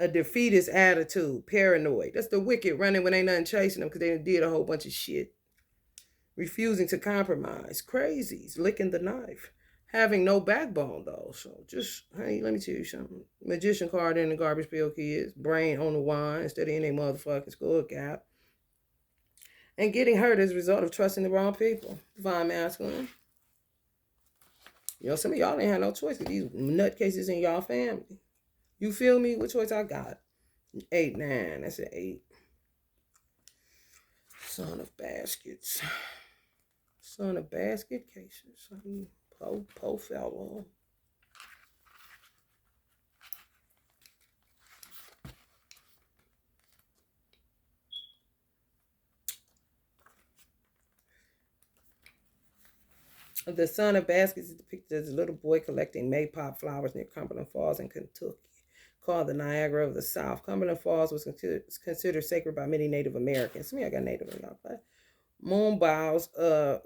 Speaker 1: A defeatist attitude, paranoid. That's the wicked running when ain't nothing chasing them because they did a whole bunch of shit. Refusing to compromise. Crazies, licking the knife. Having no backbone though. So just, hey, let me tell you something. Magician card in the garbage pail, kids. Brain on the wine instead of in a motherfucking skull cap. And getting hurt as a result of trusting the wrong people. Divine masculine. You know, some of y'all ain't had no choice because these nutcases in y'all family. You feel me? What choice I got? 8, 9. That's an 8. Son of baskets. Son of basket cases. Po fellow. The son of baskets is depicted as a little boy collecting maypop flowers near Cumberland Falls in Kentucky, called the Niagara of the South. Cumberland Falls was considered sacred by many Native Americans. Some of y'all got Native in y'all class. Moon bows,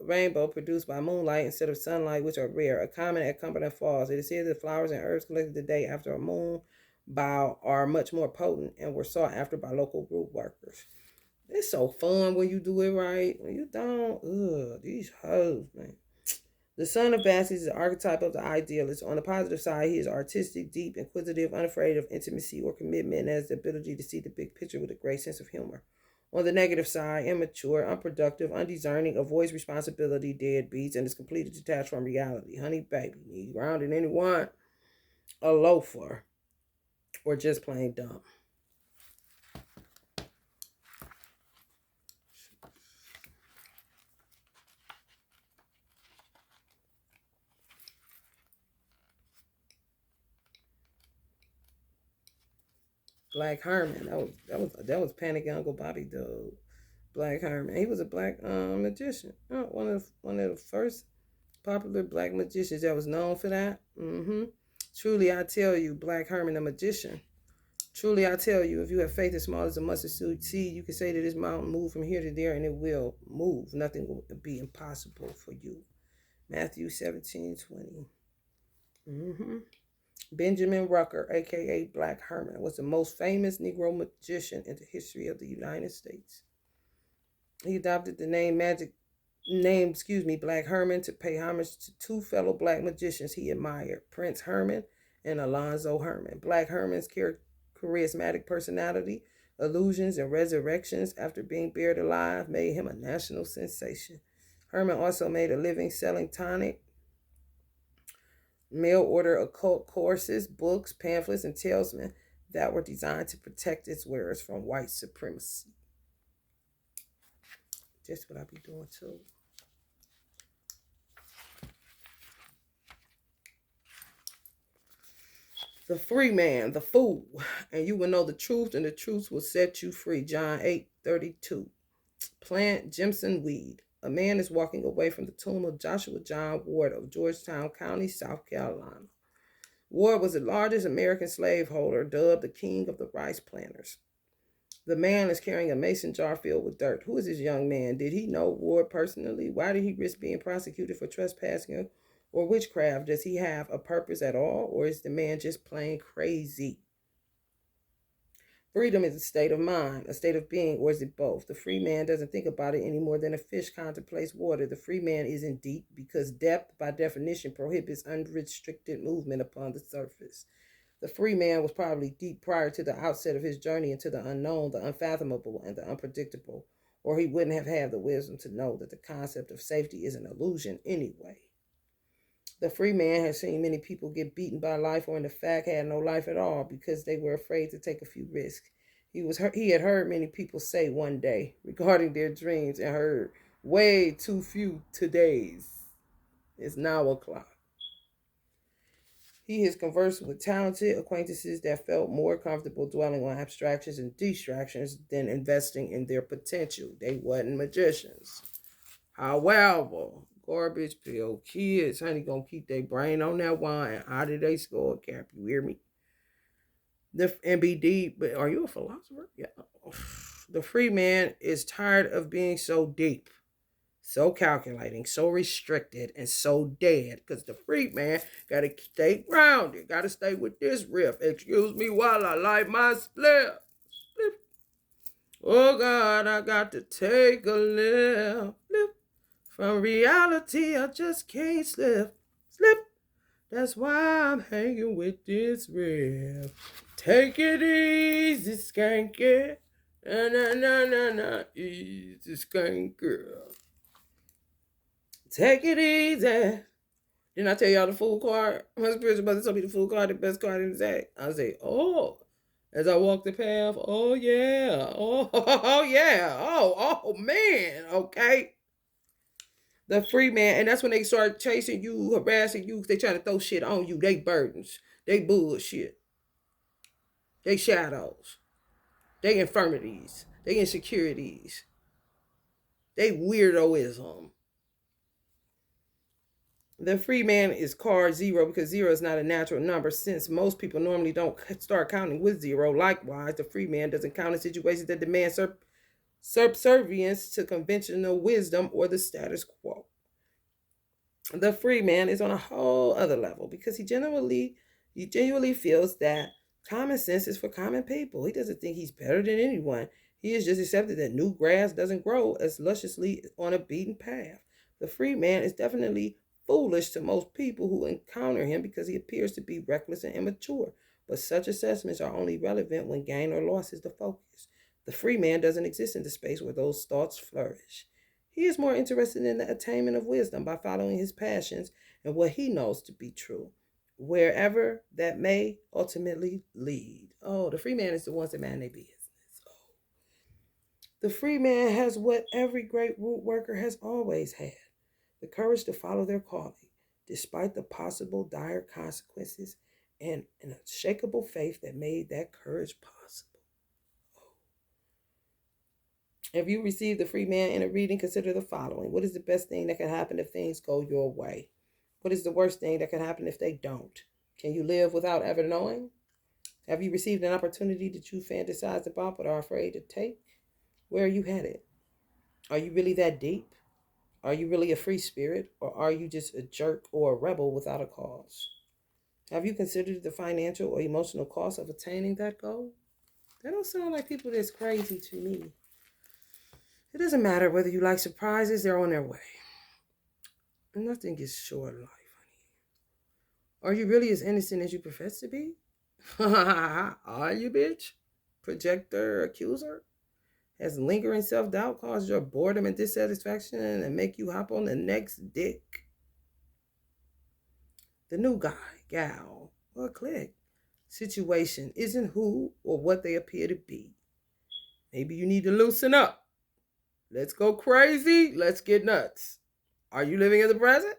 Speaker 1: rainbow produced by moonlight instead of sunlight, which are rare, are common at Cumberland Falls. It is said that flowers and herbs collected the day after a moon bow are much more potent and were sought after by local group workers. It's so fun when you do it right. When you don't, these hoes, man. The son of baskets is the archetype of the idealist. On the positive side, he is artistic, deep, inquisitive, unafraid of intimacy or commitment, and has the ability to see the big picture with a great sense of humor. On the negative side, immature, unproductive, undiscerning, avoids responsibility, deadbeats, and is completely detached from reality. Honey, baby, need grounded anyone, a loafer, or just plain dumb. Black Herman, that was Panic Uncle Bobby Dog. Black Herman, he was a black magician. One of the first popular black magicians that was known for that. Truly, I tell you, Black Herman, a magician. Truly, I tell you, if you have faith as small as a mustard seed, you can say to this mountain, move from here to there, and it will move. Nothing will be impossible for you. Matthew 17:20. Benjamin Rucker, a.k.a. Black Herman, was the most famous Negro magician in the history of the United States. He adopted the Black Herman to pay homage to two fellow black magicians he admired, Prince Herman and Alonzo Herman. Black Herman's charismatic personality, illusions, and resurrections after being buried alive made him a national sensation. Herman also made a living selling tonic, mail order occult courses, books, pamphlets, and talismans that were designed to protect its wearers from white supremacy. That's what I be doing too. The free man, the fool, and you will know the truth, and the truth will set you free. John 8:32. Plant Jimson weed. A man is walking away from the tomb of Joshua John Ward of Georgetown County, South Carolina. Ward was the largest American slaveholder, dubbed the king of the rice planters. The man is carrying a mason jar filled with dirt. Who is this young man? Did he know Ward personally? Why did he risk being prosecuted for trespassing or witchcraft? Does he have a purpose at all, or is the man just plain crazy? Freedom is a state of mind, a state of being, or is it both? The free man doesn't think about it any more than a fish contemplates water. The free man isn't deep because depth, by definition, prohibits unrestricted movement upon the surface. The free man was probably deep prior to the outset of his journey into the unknown, the unfathomable, and the unpredictable, or he wouldn't have had the wisdom to know that the concept of safety is an illusion anyway. The free man has seen many people get beaten by life, or in the fact had no life at all, because they were afraid to take a few risks. He had heard many people say one day regarding their dreams, and heard way too few todays. It's now o'clock. He has conversed with talented acquaintances that felt more comfortable dwelling on abstractions and distractions than investing in their potential. They wasn't magicians. However, garbage pail kids, honey, gonna keep their brain on that wine out of their skull cap. You hear me? And be deep, but are you a philosopher? Yeah. The free man is tired of being so deep. so calculating, so restricted, and so dead. Because the free man got to stay grounded, got to stay with this riff. Excuse me while I light my spliff. Oh God, I got to take a lift. From reality, I just can't slip. That's why I'm hanging with this riff. Take it easy, skanky. Na, easy, skanky. Take it easy. Didn't I tell y'all the food card? My spiritual mother told me the food card, the best card in the deck. I say, oh, as I walk the path, oh yeah, oh yeah, oh man, okay. The free man, and that's when they start chasing you, harassing you. They trying to throw shit on you. They burdens, they bullshit, they shadows, they infirmities, they insecurities, they weirdoism. The free man is card 0 because 0 is not a natural number since most people normally don't start counting with 0. Likewise, the free man doesn't count in situations that demand subservience to conventional wisdom or the status quo. The free man is on a whole other level because he genuinely feels that common sense is for common people. He doesn't think he's better than anyone. He has just accepted that new grass doesn't grow as lusciously on a beaten path. The free man is definitely foolish to most people who encounter him because he appears to be reckless and immature. But such assessments are only relevant when gain or loss is the focus. The free man doesn't exist in the space where those thoughts flourish. He is more interested in the attainment of wisdom by following his passions and what he knows to be true, wherever that may ultimately lead. Oh, the free man is the ones that man their business. Oh. The free man has what every great root worker has always had: the courage to follow their calling, despite the possible dire consequences, and an unshakable faith that made that courage possible. If you receive the free man in a reading, consider the following. What is the best thing that can happen if things go your way? What is the worst thing that can happen if they don't? Can you live without ever knowing? Have you received an opportunity that you fantasize about but are afraid to take? Where are you headed? Are you really that deep? Are you really a free spirit, or are you just a jerk or a rebel without a cause? Have you considered the financial or emotional cost of attaining that goal? That don't sound like people that's crazy to me. It doesn't matter whether you like surprises, they're on their way. Nothing is short life, honey. Are you really as innocent as you profess to be? Are you, bitch? Projector, accuser? Has lingering self-doubt caused your boredom and dissatisfaction and make you hop on the next dick? The new guy, gal, or clique situation isn't who or what they appear to be. Maybe you need to loosen up. Let's go crazy. Let's get nuts. Are you living in the present?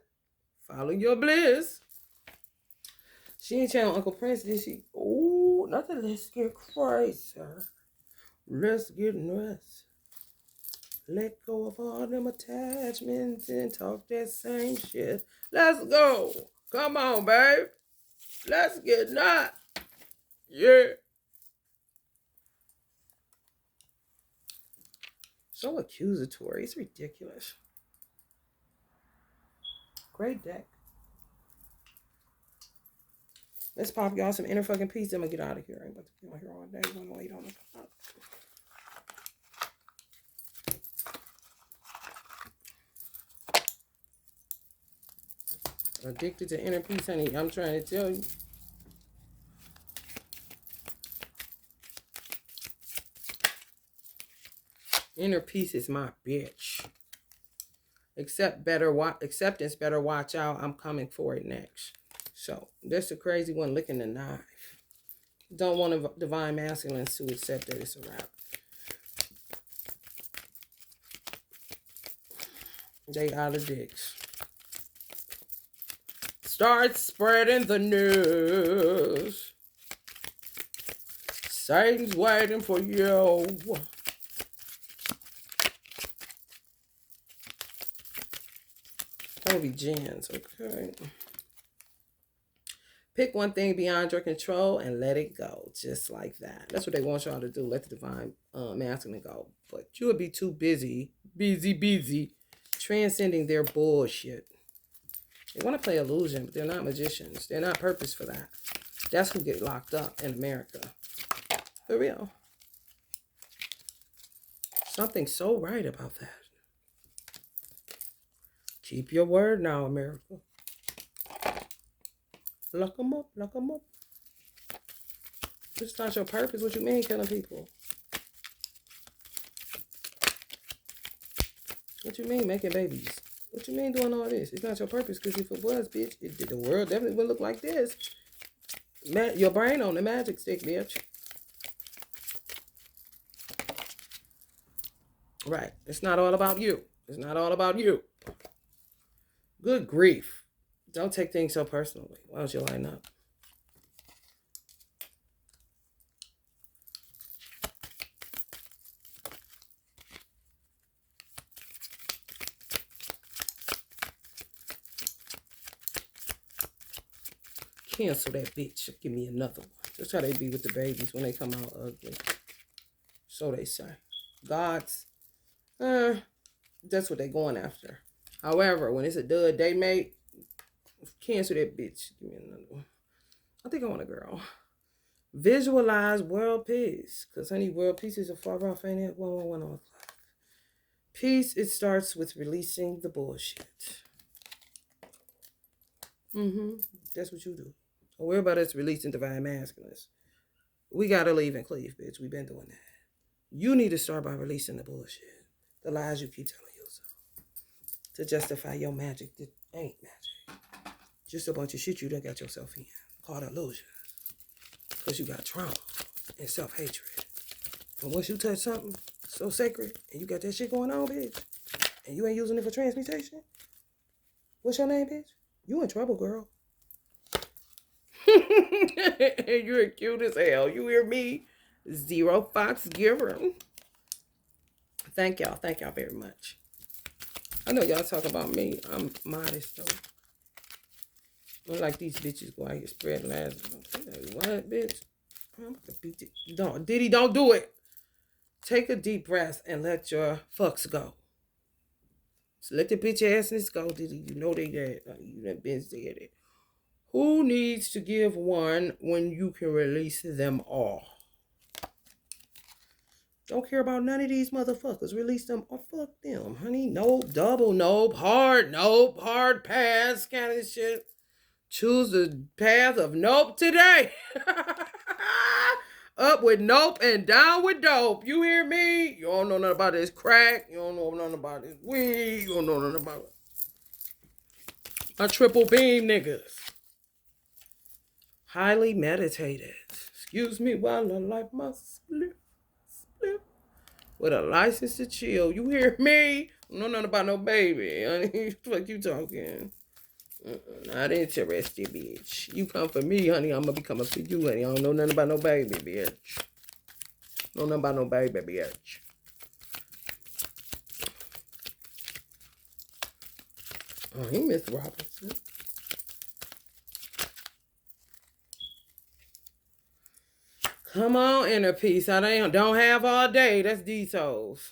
Speaker 1: Follow your bliss. She ain't channel Uncle Prince, did she? Oh, nothing. Let's get crazy. Let's get nuts. Let go of all them attachments and talk that same shit. Let's go. Come on, babe. Let's get nuts. Yeah. So accusatory. It's ridiculous. Great deck. Let's pop y'all some inner fucking peace. I'm gonna get out of here. I ain't about to be on here all day. I'm gonna wait on the clock. Addicted to inner peace, honey. I'm trying to tell you. Inner peace is my bitch. Acceptance better watch out. I'm coming for it next. So that's the crazy one licking the knife. Don't want a divine masculine to accept that it's a wrap. They out of dicks. Start spreading the news. Satan's waiting for you. That would be Jinns, okay. Pick one thing beyond your control and let it go, just like that. That's what they want y'all to do. Let the divine masculine go. But you would be too busy, Transcending their bullshit. They want to play illusion, but they're not magicians. They're not purpose for that. That's who get locked up in America. For real. Something so right about that. Keep your word now, America. Lock them up, lock them up. It's not your purpose. What you mean killing people? What you mean making babies? What you mean doing all this? It's not your purpose, because if it was, bitch, the world definitely would look like this. Your brain on the magic stick, bitch. Right. It's not all about you. It's not all about you. Good grief. Don't take things so personally. Why don't you line up? Cancel that bitch. Give me another one. That's how they be with the babies when they come out ugly. So they say. Gods. That's what they going after. However, when it's a dud they make, cancel that bitch. Give me another one. I think I want a girl. Visualize world peace. Because, honey, world peace is a far off, ain't it? 111 o'clock. Peace, it starts with releasing the bullshit. That's what you do. Don't worry about us releasing divine masculines. We got to leave and cleave, bitch. We've been doing that. You need to start by releasing the bullshit. The lies you keep telling yourself. To justify your magic that ain't magic. Just a bunch of shit you done got yourself in. Called illusion. Because you got trauma and self-hatred. And once you touch something so sacred and you got that shit going on, bitch, and you ain't using it for transmutation, what's your name, bitch? You in trouble, girl. And you're cute as hell. You hear me? Zero Fox Giver. Thank y'all. Thank y'all very much. I know y'all talk about me. I'm modest, though. Don't like these bitches go out here spreading lies. What, bitch? I'm about to beat it. Don't, Diddy, don't do it. Take a deep breath and let your fucks go. So let the bitch assness go, Diddy. You know they dead. You done been said it. Who needs to give one when you can release them all? Don't care about none of these motherfuckers. Release them or fuck them, honey. Nope, double, nope, hard pass kind of shit. Choose the path of nope today. Up with nope and down with dope. You hear me? You don't know nothing about this crack. You don't know nothing about this weed. You don't know nothing about it. My triple beam niggas. Highly meditated. Excuse me while I light my slip. With a license to chill. You hear me? I don't know nothing about no baby. Honey, what you talking? Not interested, bitch. You come for me, honey. I'm gonna be coming for you, honey. I don't know nothing about no baby, bitch. Know nothing about no baby, bitch. Oh, he Miss Robinson. Come on, inner peace. I don't have all day. That's D-Souls.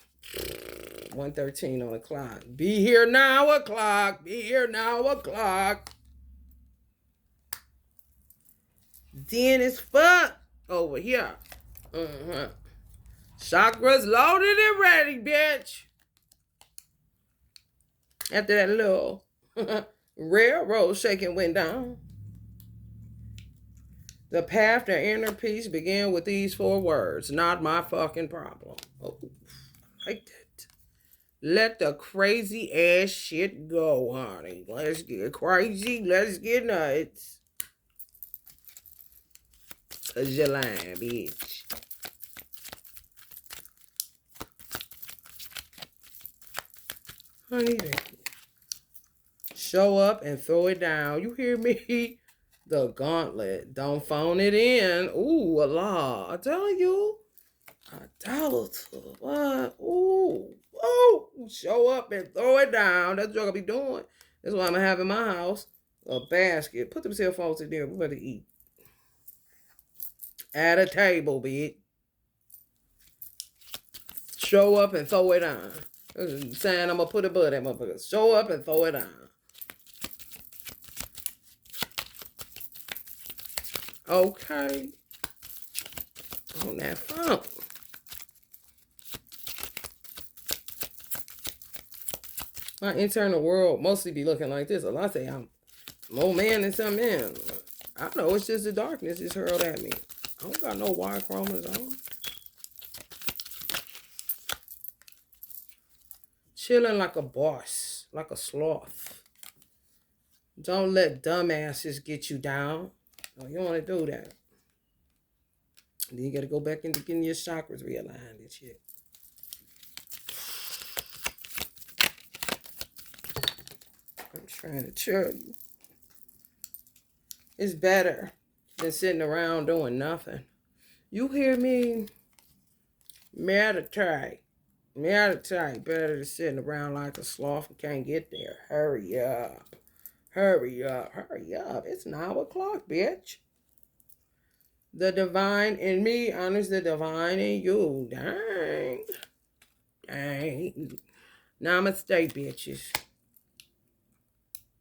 Speaker 1: 1:13 on the clock. Be here now o'clock. Be here now o'clock. Then it's fuck over here. Chakras loaded and ready, bitch. After that little railroad shaking went down. The path to inner peace began with these 4 words. Not my fucking problem. Oh, I like that. Let the crazy ass shit go, honey. Let's get crazy. Let's get nuts. Cause you're lying, bitch. Honey, show up and throw it down. You hear me? The gauntlet. Don't phone it in. Ooh, Allah. I tell you. Idolater. What? Ooh. Show up and throw it down. That's what I'm going to be doing. That's what I'm going to have in my house. A basket. Put them cell phones in there. We're going to eat. At a table, bitch. Show up and throw it down. Saying I'm gonna put a butt that motherfucker. Show up and throw it on. Okay. On that phone. My internal world mostly be looking like this. A lot say I'm more man than some men. I know it's just the darkness just hurled at me. I don't got no Y chromosome. Chilling like a boss, like a sloth. Don't let dumbasses get you down. No, you don't want to do that. Then you got to go back into getting your chakras realigned and shit. I'm trying to tell you. It's better than sitting around doing nothing. You hear me? Meditate. Meditate. Better than sitting around like a sloth and can't get there. Hurry up. Hurry up. Hurry up. It's 9 o'clock, bitch. The divine in me honors the divine in you. Dang. Dang. Namaste, bitches.